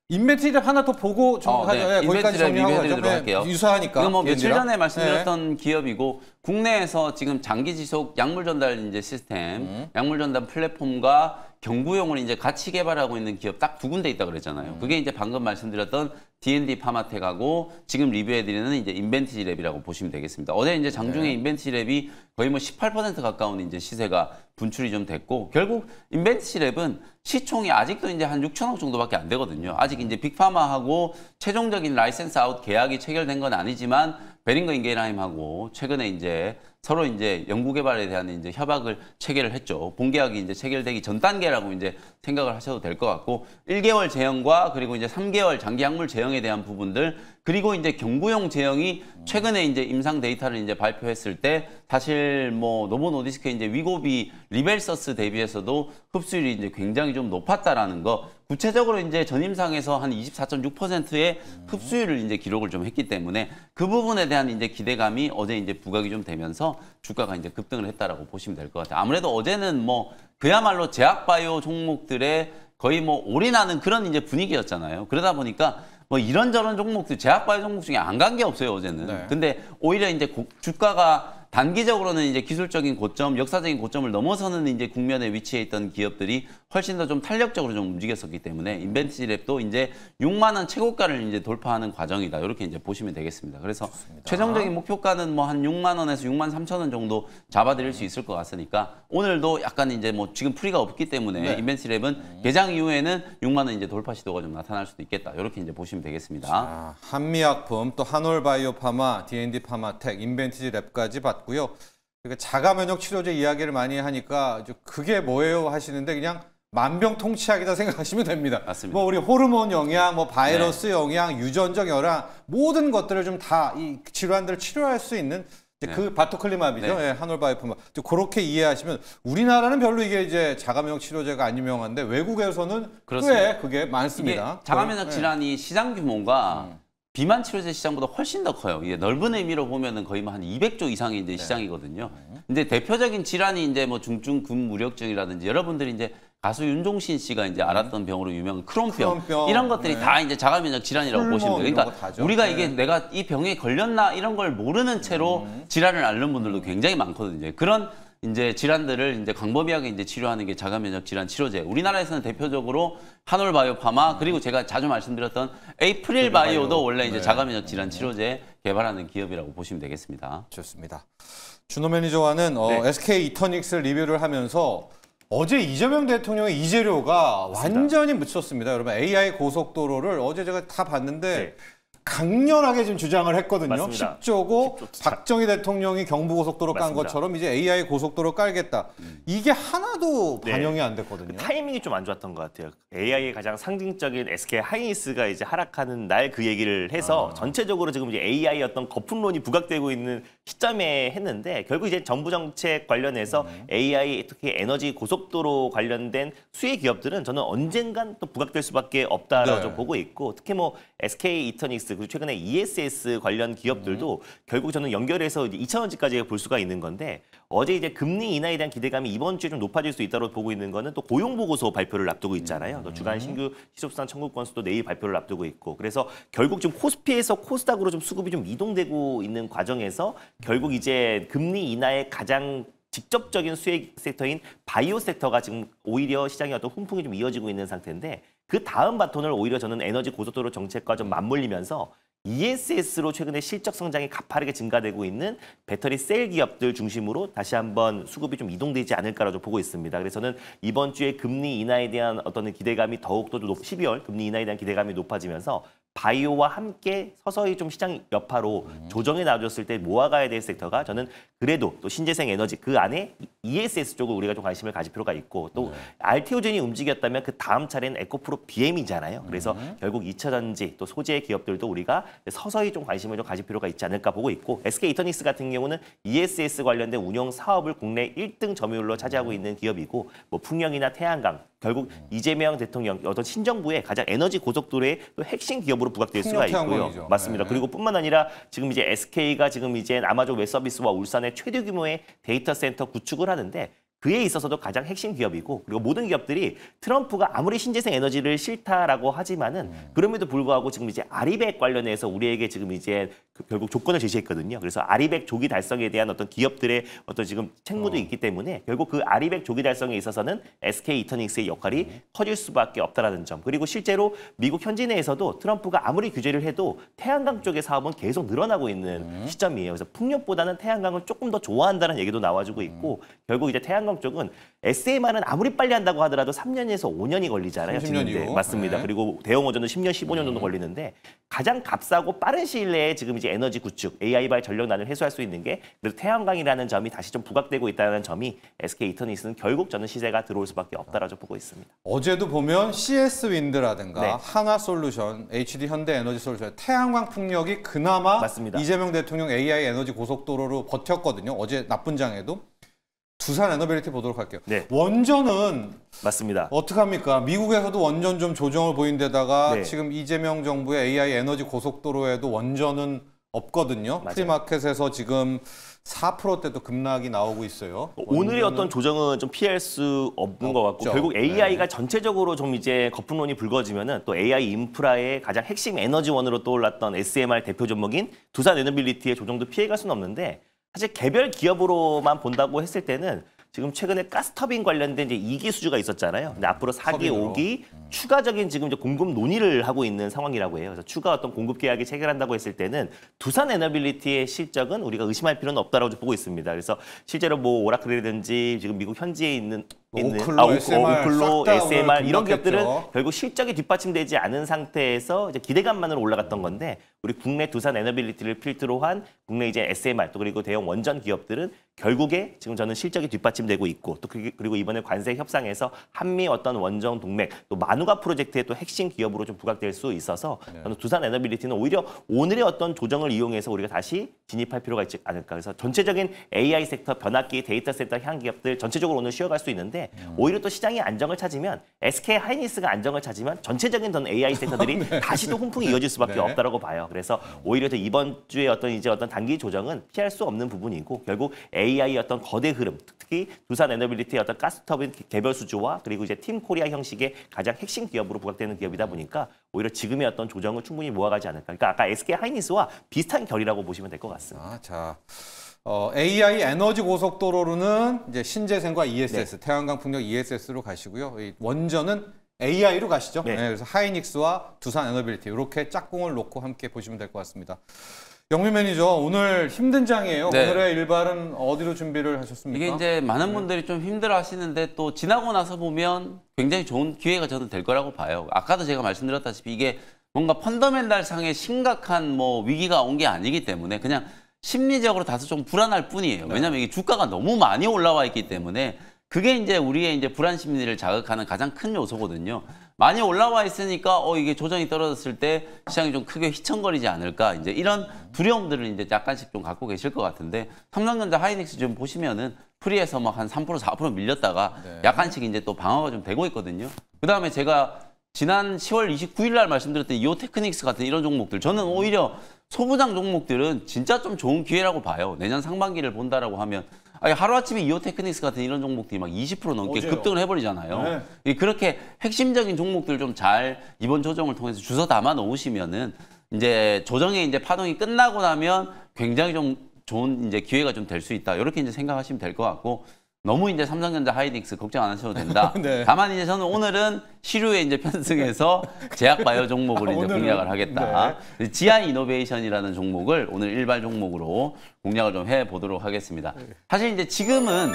[SPEAKER 1] 인벤트리 하나 더 보고 정하죠.
[SPEAKER 2] 네.
[SPEAKER 1] 거기까지 정리하고 가죠.
[SPEAKER 2] 할게요.
[SPEAKER 1] 유사하니까.
[SPEAKER 2] 이거 뭐 며칠
[SPEAKER 1] D&D랑.
[SPEAKER 2] 전에 말씀드렸던 기업이고 국내에서 지금 장기 지속 약물 전달 이제 시스템, 약물 전달 플랫폼과 경구용을 이제 같이 개발하고 있는 기업 딱 두 군데 있다 그랬잖아요. 그게 이제 방금 말씀드렸던 D&D 파마텍하고 지금 리뷰해드리는 이제 인벤티지 랩이라고 보시면 되겠습니다. 어제 이제 장중에 인벤티지 랩이 거의 뭐 18% 가까운 이제 시세가 분출이 좀 됐고 결국 인벤티지 랩은 시총이 아직도 이제 한 6천억 정도밖에 안 되거든요. 아직 이제 빅파마하고 최종적인 라이센스 아웃 계약이 체결된 건 아니지만 베링거 인게라임하고 최근에 이제 서로 이제 연구 개발에 대한 이제 협약을 체결을 했죠. 본계약이 이제 체결되기 전 단계라고 이제 생각을 하셔도 될 것 같고 1개월 제형과 그리고 이제 3개월 장기 약물 제형에 대한 부분들 그리고 이제 경구용 제형이 최근에 이제 임상 데이터를 이제 발표했을 때 사실 뭐 노보 노디스크의 이제 위고비 리벨서스 대비해서도 흡수율이 이제 굉장히 좀 높았다라는 거. 구체적으로 이제 전임상에서 한 24.6%의 흡수율을 이제 기록을 좀 했기 때문에 그 부분에 대한 이제 기대감이 어제 이제 부각이 좀 되면서 주가가 이제 급등을 했다라고 보시면 될 것 같아요. 아무래도 어제는 뭐 그야말로 제약바이오 종목들의 거의 뭐 올인하는 그런 이제 분위기였잖아요. 그러다 보니까 뭐 이런저런 종목들, 제약바이오 종목 중에 안 간 게 없어요, 어제는.
[SPEAKER 1] 네.
[SPEAKER 2] 근데 오히려 이제 주가가 단기적으로는 이제 기술적인 고점, 역사적인 고점을 넘어서는 이제 국면에 위치해 있던 기업들이 훨씬 더 좀 탄력적으로 좀 움직였었기 때문에 인벤티지랩도 이제 6만 원 최고가를 이제 돌파하는 과정이다. 이렇게 이제 보시면 되겠습니다. 그래서
[SPEAKER 1] 좋습니다.
[SPEAKER 2] 최종적인 목표가는 뭐 한 6만 원에서 6만 3천 원 정도 잡아드릴 수 있을 것 같으니까 오늘도 약간 이제 뭐 지금 풀이가 없기 때문에
[SPEAKER 1] 네.
[SPEAKER 2] 인벤티랩은 개장 이후에는 6만 원 이제 돌파 시도가 좀 나타날 수도 있겠다. 이렇게 이제 보시면 되겠습니다.
[SPEAKER 1] 아, 한미약품, 또 한올바이오파마, D&D 파마텍, 인벤티지랩까지 봤고요. 그러니까 자가면역 치료제 이야기를 많이 하니까 이제 그게 뭐예요 하시는데 그냥 만병통치약이다 생각하시면 됩니다.
[SPEAKER 2] 맞습니다.
[SPEAKER 1] 뭐 우리 호르몬 영양, 뭐 바이러스 영양, 유전적 영양 모든 것들을 좀 다 이 질환들을 치료할 수 있는 이제 그 바토클리마비죠.
[SPEAKER 2] 네.
[SPEAKER 1] 예, 한올바이오파마. 그렇게 이해하시면 우리나라는 별로 이게 이제 자가면역 치료제가 안 유명한데 외국에서는
[SPEAKER 2] 그렇습니다.
[SPEAKER 1] 꽤 그게 많습니다.
[SPEAKER 2] 이게 자가면역
[SPEAKER 1] 예.
[SPEAKER 2] 질환이 시장 규모가 비만 치료제 시장보다 훨씬 더 커요. 이게 넓은 의미로 보면은 거의 뭐 한 200조 이상의 이제 시장이거든요. 근데 대표적인 질환이 이제 뭐 중증 근무력증이라든지 여러분들이 이제 가수 윤종신 씨가 이제 앓았던 병으로 유명한 크론병
[SPEAKER 1] 크론병.
[SPEAKER 2] 이런 것들이
[SPEAKER 1] 네.
[SPEAKER 2] 다 이제 자가면역 질환이라고
[SPEAKER 1] 훌모
[SPEAKER 2] 보시면 돼요.
[SPEAKER 1] 이런
[SPEAKER 2] 그러니까
[SPEAKER 1] 거 다죠.
[SPEAKER 2] 우리가
[SPEAKER 1] 네.
[SPEAKER 2] 이게 내가 이 병에 걸렸나 이런 걸 모르는 채로 질환을 앓는 분들도 굉장히 많거든요. 그런 이제 질환들을 이제 광범위하게 이제 치료하는 게 자가면역 질환 치료제. 우리나라에서는 대표적으로 한올바이오파마 그리고 제가 자주 말씀드렸던 에이프릴 바이오도 원래 이제
[SPEAKER 1] 네.
[SPEAKER 2] 자가면역 질환 치료제 개발하는 기업이라고 보시면 되겠습니다.
[SPEAKER 1] 좋습니다. 준호 매니저와는
[SPEAKER 3] 네.
[SPEAKER 1] SK 이터닉스 리뷰를 하면서 어제 이재명 대통령의 이재료가
[SPEAKER 3] 맞습니다.
[SPEAKER 1] 완전히 묻혔습니다. 여러분 AI 고속도로를 어제 제가 다 봤는데
[SPEAKER 3] 네.
[SPEAKER 1] 강렬하게 지금 주장을 했거든요.
[SPEAKER 3] 맞습니다.
[SPEAKER 1] 10조고
[SPEAKER 3] 10조
[SPEAKER 1] 박정희 대통령이 경부고속도로 깐
[SPEAKER 3] 맞습니다.
[SPEAKER 1] 것처럼 이제 AI 고속도로 깔겠다. 이게 하나도
[SPEAKER 3] 네.
[SPEAKER 1] 반영이 안 됐거든요.
[SPEAKER 3] 타이밍이 좀 안 좋았던 것 같아요. AI의 가장 상징적인 SK 하이닉스가 이제 하락하는 날 그 얘기를 해서 전체적으로 지금 이제 AI 어떤 거품론이 부각되고 있는 시점에 했는데 결국 이제 정부 정책 관련해서 AI 특히 에너지 고속도로 관련된 수혜 기업들은 저는 언젠간 또 부각될 수밖에 없다라고
[SPEAKER 1] 네.
[SPEAKER 3] 좀 보고 있고 특히 뭐 SK 이터닉스 그리고 최근에 ESS 관련 기업들도 결국 저는 연결해서 이제 2,000원까지 볼 수가 있는 건데 어제 이제 금리 인하에 대한 기대감이 이번 주에 좀 높아질 수 있다고 보고 있는 거는 또 고용 보고서 발표를 앞두고 있잖아요. 또 주간 신규 실업수당 청구 건수도 내일 발표를 앞두고 있고 그래서 결국 지금 코스피에서 코스닥으로 좀 수급이 좀 이동되고 있는 과정에서 결국 이제 금리 인하의 가장 직접적인 수혜 섹터인 바이오 섹터가 지금 오히려 시장의 어떤 훈풍이 좀 이어지고 있는 상태인데 그 다음 바톤을 오히려 저는 에너지 고속도로 정책과 좀 맞물리면서 ESS로 최근에 실적 성장이 가파르게 증가되고 있는 배터리 셀 기업들 중심으로 다시 한번 수급이 좀 이동되지 않을까라고 좀 보고 있습니다. 그래서 저는 이번 주에 금리 인하에 대한 어떤 기대감이 더욱더 12월 금리 인하에 대한 기대감이 높아지면서 바이오와 함께 서서히 좀 시장 여파로 조정에 나와줬을 때 모아가야 될 섹터가 저는 그래도 또 신재생 에너지 그 안에 ESS 쪽을 우리가 좀 관심을 가질 필요가 있고 또 알테오젠이 움직였다면 그 다음 차례는 에코프로 BM이잖아요. 그래서 결국 2차 전지 또 소재 기업들도 우리가 서서히 좀 관심을 좀 가질 필요가 있지 않을까 보고 있고 SK 이터닉스 같은 경우는 ESS 관련된 운영 사업을 국내 1등 점유율로 차지하고 있는 기업이고 뭐 풍력이나 태양광 결국 이재명 대통령 어떤 신정부의 가장 에너지 고속도로의 또 핵심 기업으로 부각될 수가 있고요.
[SPEAKER 1] 풍력태양광이죠.
[SPEAKER 3] 맞습니다.
[SPEAKER 1] 네.
[SPEAKER 3] 그리고 뿐만 아니라 지금 이제 SK가 지금 이제 아마존 웹서비스와 울산의 최대 규모의 데이터 센터 구축을 하는데 그에 있어서도 가장 핵심 기업이고 그리고 모든 기업들이 트럼프가 아무리 신재생 에너지를 싫다라고 하지만은 그럼에도 불구하고 지금 이제 아리백 관련해서 우리에게 지금 이제 결국 조건을 제시했거든요. 그래서 아리백 조기 달성에 대한 어떤 기업들의 어떤 지금 책무도 있기 때문에 결국 그 아리백 조기 달성에 있어서는 SK 이터닉스의 역할이 커질 수밖에 없다라는 점. 그리고 실제로 미국 현지 내에서도 트럼프가 아무리 규제를 해도 태양광 쪽의 사업은 계속 늘어나고 있는 시점이에요. 그래서 풍력보다는 태양광을 조금 더 좋아한다는 얘기도 나와주고 있고 결국 이제 태양광 쪽은 SMR은 아무리 빨리 한다고 하더라도 3년에서 5년이 걸리잖아요.
[SPEAKER 1] 30년
[SPEAKER 3] 지금
[SPEAKER 1] 이후.
[SPEAKER 3] 맞습니다.
[SPEAKER 1] 네.
[SPEAKER 3] 그리고 대형원전은 10년, 15년 정도 걸리는데 가장 값싸고 빠른 시일 내에 지금 이제 이제 에너지 구축, AI발 전력난을 해소할 수 있는 게 태양광이라는 점이 다시 좀 부각되고 있다는 점이 SK 이터니스는 결국 저는 시세가 들어올 수밖에 없다라고 보고 있습니다.
[SPEAKER 1] 어제도 보면 CS 윈드라든가
[SPEAKER 3] 네.
[SPEAKER 1] 한화솔루션, HD 현대에너지솔루션, 태양광 풍력이 그나마
[SPEAKER 3] 맞습니다.
[SPEAKER 1] 이재명 대통령 AI 에너지 고속도로로 버텼거든요. 어제 나쁜 장에도. 두산 에너빌리티 보도록 할게요.
[SPEAKER 3] 네.
[SPEAKER 1] 원전은
[SPEAKER 3] 맞습니다.
[SPEAKER 1] 어떡합니까? 미국에서도 원전 좀 조정을 보인 데다가
[SPEAKER 3] 네.
[SPEAKER 1] 지금 이재명 정부의 AI 에너지 고속도로에도 원전은 없거든요.
[SPEAKER 3] 맞아요.
[SPEAKER 1] 프리마켓에서 지금 4%대도 급락이 나오고 있어요.
[SPEAKER 3] 오늘의
[SPEAKER 1] 원전은
[SPEAKER 3] 어떤 조정은 좀 피할 수 없는 것 같고
[SPEAKER 1] 없죠.
[SPEAKER 3] 결국 AI가 전체적으로 좀 이제 거품론이 불거지면은 또 AI 인프라의 가장 핵심 에너지원으로 떠올랐던 SMR 대표 종목인 두산 에너빌리티의 조정도 피해갈 수는 없는데 사실 개별 기업으로만 본다고 했을 때는 지금 최근에 가스터빈 관련된 이제 2기 수주가 있었잖아요. 근데 앞으로 4기,
[SPEAKER 1] 터빈으로.
[SPEAKER 3] 5기 추가적인 지금 이제 공급 논의를 하고 있는 상황이라고 해요. 그래서 추가 어떤 공급 계약이 체결한다고 했을 때는 두산 에너빌리티의 실적은 우리가 의심할 필요는 없다라고 보고 있습니다. 그래서 실제로 뭐 오라클이라든지 지금 미국 현지에 있는
[SPEAKER 1] 오클로, SMR
[SPEAKER 3] 오클로,
[SPEAKER 1] 싹다
[SPEAKER 3] SMR
[SPEAKER 1] 오늘
[SPEAKER 3] 이런
[SPEAKER 1] 급락했죠.
[SPEAKER 3] 기업들은 결국 실적이 뒷받침되지 않은 상태에서 이제 기대감만으로 올라갔던 건데 우리 국내 두산 에너빌리티를 필두로 한 국내 이제 SMR 또 그리고 대형 원전 기업들은 결국에 지금 저는 실적이 뒷받침되고 있고 또 그리고 이번에 관세 협상에서 한미 어떤 원전 동맹 또 마누가 프로젝트의 또 핵심 기업으로 좀 부각될 수 있어서 저는 두산 에너빌리티는 오히려 오늘의 어떤 조정을 이용해서 우리가 다시 진입할 필요가 있지 않을까. 그래서 전체적인 AI 섹터, 변압기, 데이터 센터 향 기업들 전체적으로 오늘 쉬어갈 수 있는데 오히려 또 시장이 안정을 찾으면 SK 하이닉스가 안정을 찾으면 전체적인 전 AI 섹터들이 다시 또 훈풍이 이어질 수밖에
[SPEAKER 1] 네.
[SPEAKER 3] 없다라고 봐요. 그래서 오히려 이번 주에 어떤 단기 조정은 피할 수 없는 부분이고 결국 AI의 어떤 거대 흐름, 특히 두산 에너빌리티의 어떤 가스터빈 개별 수주와 그리고 이제 팀 코리아 형식의 가장 핵심 기업으로 부각되는 기업이다 보니까 오히려 지금의 어떤 조정을 충분히 모아가지 않을까. 그러니까 아까 SK 하이닉스와 비슷한 결이라고 보시면 될 것 같습니다.
[SPEAKER 1] 자, AI 에너지 고속도로로는 이제 신재생과 ESS, 태양광 풍력 ESS로 가시고요. 이 원전은 AI로 가시죠.
[SPEAKER 3] 네.
[SPEAKER 1] 네, 그래서 하이닉스와 두산 에너빌리티 이렇게 짝꿍을 놓고 함께 보시면 될 것 같습니다. 영민 매니저, 오늘 힘든 장이에요.
[SPEAKER 2] 네.
[SPEAKER 1] 오늘의 일발은 어디로 준비를 하셨습니까?
[SPEAKER 2] 이게 이제 많은 분들이 좀 힘들어 하시는데 또 지나고 나서 보면 굉장히 좋은 기회가 저는 될 거라고 봐요. 아까도 제가 말씀드렸다시피 이게 뭔가 펀더멘탈 상의 심각한 뭐 위기가 온 게 아니기 때문에 그냥 심리적으로 다소 좀 불안할 뿐이에요. 왜냐하면 이게 주가가 너무 많이 올라와 있기 때문에 그게 이제 우리의 이제 불안 심리를 자극하는 가장 큰 요소거든요. 많이 올라와 있으니까 이게 조정이 떨어졌을 때 시장이 좀 크게 휘청거리지 않을까 이제 이런 두려움들을 이제 약간씩 좀 갖고 계실 것 같은데 삼성전자 하이닉스 좀 보시면은 프리에서 막 한 3% 4% 밀렸다가
[SPEAKER 1] 네.
[SPEAKER 2] 약간씩 이제 또 방어가 좀 되고 있거든요. 그다음에 제가 지난 10월 29일 날 말씀드렸던 이오테크닉스 같은 이런 종목들 저는 오히려 소부장 종목들은 진짜 좀 좋은 기회라고 봐요. 내년 상반기를 본다라고 하면 하루아침에 이오테크닉스 같은 이런 종목들이 막 20% 넘게
[SPEAKER 1] 어제요.
[SPEAKER 2] 급등을 해버리잖아요.
[SPEAKER 1] 네.
[SPEAKER 2] 그렇게 핵심적인 종목들 좀 잘 이번 조정을 통해서 주워 담아 놓으시면은 이제 조정의 이제 파동이 끝나고 나면 굉장히 좀 좋은 이제 기회가 좀 될 수 있다. 이렇게 이제 생각하시면 될 것 같고 너무 이제 삼성전자 하이닉스 걱정 안 하셔도 된다.
[SPEAKER 1] 네.
[SPEAKER 2] 다만 이제 저는 오늘은 시류에 이제 편승해서 제약바이오 종목을 이제
[SPEAKER 1] 오늘은,
[SPEAKER 2] 공략을 하겠다. GI 이노베이션이라는 종목을 오늘 일발 종목으로 공략을 좀 해보도록 하겠습니다. 사실 이제 지금은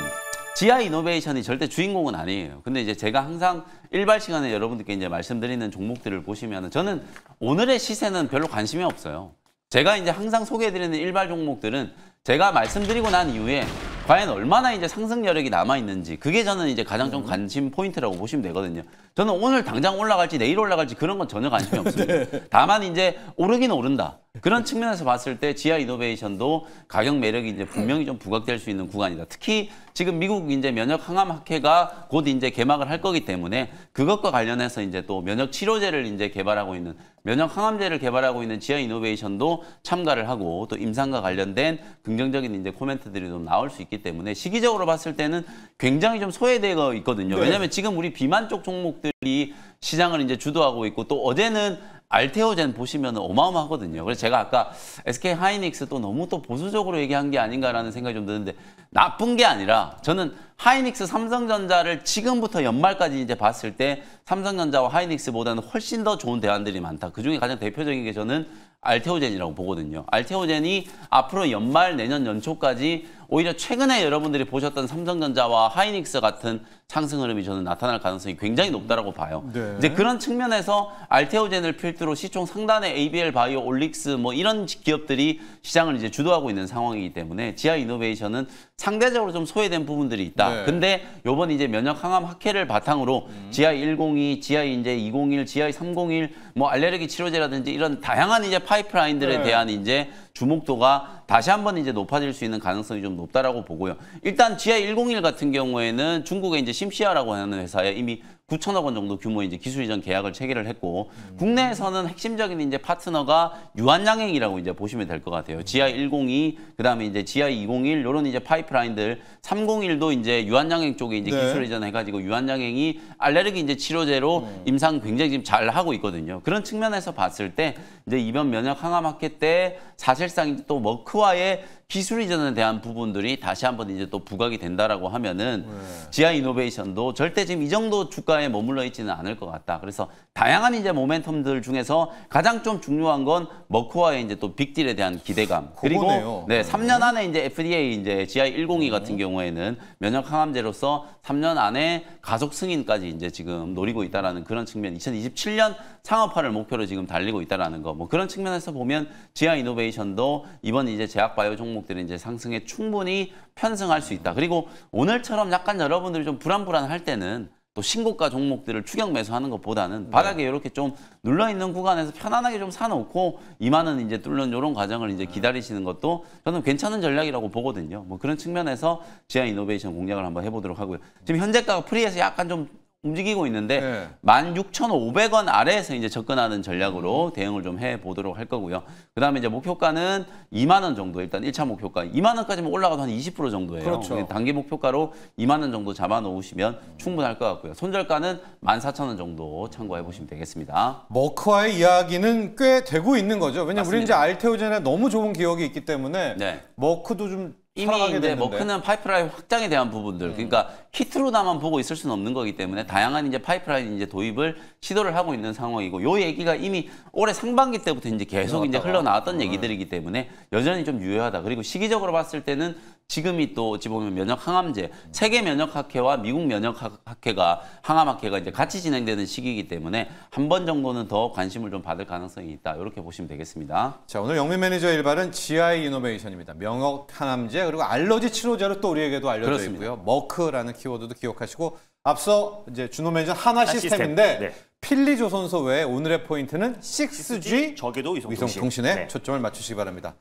[SPEAKER 2] GI 이노베이션이 절대 주인공은 아니에요. 근데 이제 제가 항상 일발 시간에 여러분들께 이제 말씀드리는 종목들을 보시면 저는 오늘의 시세는 별로 관심이 없어요. 제가 이제 항상 소개해드리는 일발 종목들은 제가 말씀드리고 난 이후에 과연 얼마나 이제 상승 여력이 남아 있는지 그게 저는 이제 가장 좀 관심 포인트라고 보시면 되거든요. 저는 오늘 당장 올라갈지 내일 올라갈지 그런 건 전혀 관심이 없습니다. 다만 이제 오르긴 오른다. 그런 측면에서 봤을 때 GI 이노베이션도 가격 매력이 이제 분명히 좀 부각될 수 있는 구간이다. 특히 지금 미국 이제 면역 항암 학회가 곧 이제 개막을 할 거기 때문에 그것과 관련해서 이제 또 면역 치료제를 이제 개발하고 있는 면역 항암제를 개발하고 있는 GI 이노베이션도 참가를 하고 또 임상과 관련된 긍정적인 이제 코멘트들이 좀 나올 수 있기 때문에 시기적으로 봤을 때는 굉장히 좀 소외되어 있거든요.
[SPEAKER 1] 네.
[SPEAKER 2] 왜냐하면 지금 우리 비만 쪽 종목들이 시장을 이제 주도하고 있고 또 어제는 알테오젠 보시면 어마어마하거든요. 그래서 제가 아까 SK 하이닉스 또 너무 또 보수적으로 얘기한 게 아닌가라는 생각이 좀 드는데 나쁜 게 아니라 저는 하이닉스 삼성전자를 지금부터 연말까지 이제 봤을 때 삼성전자와 하이닉스보다는 훨씬 더 좋은 대안들이 많다. 그중에 가장 대표적인 게 저는 알테오젠이라고 보거든요. 알테오젠이 앞으로 연말 내년 연초까지 오히려 최근에 여러분들이 보셨던 삼성전자와 하이닉스 같은 상승 흐름이 저는 나타날 가능성이 굉장히 높다라고 봐요.
[SPEAKER 1] 네.
[SPEAKER 2] 이제 그런 측면에서 알테오젠을 필두로 시총 상단의 ABL 바이오, 올릭스 뭐 이런 기업들이 시장을 이제 주도하고 있는 상황이기 때문에 GI 이노베이션은 상대적으로 좀 소외된 부분들이 있다.
[SPEAKER 1] 네.
[SPEAKER 2] 근데 요번 이제 면역 항암 학회를 바탕으로 GI 102, GI 이제 201, GI 301 뭐 알레르기 치료제라든지 이런 다양한 이제 파이프라인들에
[SPEAKER 1] 네.
[SPEAKER 2] 대한 이제 주목도가 다시 한번 이제 높아질 수 있는 가능성이 좀 높다라고 보고요. 일단 GI 101 같은 경우에는 중국의 이제 심시아라고 하는 회사에 이미 9천억 원 정도 규모의 이제 기술 이전 계약을 체결을 했고 국내에서는 핵심적인 이제 파트너가 유한양행이라고 이제 보시면 될 것 같아요. GI 102, 그다음에 이제 GI 201 이런 이제 파이프라인들 301도 이제 유한양행 쪽에 이제
[SPEAKER 1] 네.
[SPEAKER 2] 기술 이전 해가지고 유한양행이 알레르기 이제 치료제로 임상 굉장히 지금 잘 하고 있거든요. 그런 측면에서 봤을 때 이제 이번 면역 항암 학회 때 사실상 또 머크와의 기술 이전에 대한 부분들이 다시 한번 이제 또 부각이 된다라고 하면은 GI 이노베이션도 절대 지금 이 정도 주가에 머물러 있지는 않을 것 같다. 그래서 다양한 이제 모멘텀들 중에서 가장 좀 중요한 건 머크와의 이제 또 빅딜에 대한 기대감.
[SPEAKER 1] 그거네요.
[SPEAKER 2] 그리고 네, 3년 안에 이제 FDA 이제 GI 102 같은 경우에는 면역 항암제로서 3년 안에 가속 승인까지 이제 지금 노리고 있다라는 그런 측면. 2027년 상업화를 목표로 지금 달리고 있다라는 거. 뭐 그런 측면에서 보면 GI 이노베이션도 이번 이제 제약바이오 종목들이 이제 상승에 충분히 편승할 수 있다. 그리고 오늘처럼 약간 여러분들이 좀 불안할 때는 또 신고가 종목들을 추격 매수하는 것보다는 바닥에 이렇게 좀 눌러 있는 구간에서 편안하게 좀 사놓고 2만 원 이제 뚫는 이런 과정을 이제 기다리시는 것도 저는 괜찮은 전략이라고 보거든요. 뭐 그런 측면에서 GI 이노베이션 공략을 한번 해보도록 하고요. 지금 현재가가 프리에서 약간 좀 움직이고 있는데
[SPEAKER 1] 네.
[SPEAKER 2] 16,500원 아래에서 이제 접근하는 전략으로 대응을 좀 해보도록 할 거고요. 그다음에 이제 목표가는 2만 원 정도 일단 1차 목표가 2만 원까지만 올라가도 한 20% 정도예요.
[SPEAKER 1] 그렇죠.
[SPEAKER 2] 단기 목표가로 2만 원 정도 잡아 놓으시면 충분할 것 같고요. 손절가는 14,000원 정도 참고해 보시면 되겠습니다.
[SPEAKER 1] 머크와의 이야기는 꽤 되고 있는 거죠. 왜냐면 우리 이제
[SPEAKER 2] 맞습니다.
[SPEAKER 1] 알테오젠에 너무 좋은 기억이 있기 때문에
[SPEAKER 2] 네.
[SPEAKER 1] 머크도 좀
[SPEAKER 2] 이미
[SPEAKER 1] 살아가게
[SPEAKER 2] 이제
[SPEAKER 1] 됐는데.
[SPEAKER 2] 머크는 파이프라인 확장에 대한 부분들, 그러니까 키트로나만 보고 있을 수는 없는 거기 때문에 다양한 이제 파이프라인 이제 도입을 시도를 하고 있는 상황이고, 요 얘기가 이미 올해 상반기 때부터 이제 계속 이제 흘러나왔던 얘기들이기 때문에 여전히 좀 유효하다. 그리고 시기적으로 봤을 때는 지금이 또 어찌 보면 면역 항암제, 세계 면역 학회와 미국 면역 학회가 항암 학회가 이제 같이 진행되는 시기이기 때문에 한 번 정도는 더 관심을 좀 받을 가능성이 있다. 이렇게 보시면 되겠습니다.
[SPEAKER 1] 자, 오늘 영민 매니저 일발은 GI 이노베이션입니다. 명역 항암제 그리고 알러지 치료제로 또 우리에게도 알려져
[SPEAKER 2] 그렇습니다.
[SPEAKER 1] 있고요. 머크라는 키워드도 기억하시고, 앞서 이제 준호 매니저 하나 시스템인데
[SPEAKER 3] 시스템. 네.
[SPEAKER 1] 필리조선소 외에 오늘의 포인트는 6G
[SPEAKER 3] 저궤도 위성통신.
[SPEAKER 1] 위성통신에
[SPEAKER 3] 네.
[SPEAKER 1] 초점을 맞추시기 바랍니다.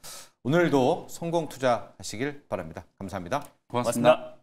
[SPEAKER 1] 오늘도 성공 투자하시길 바랍니다. 감사합니다.
[SPEAKER 2] 고맙습니다.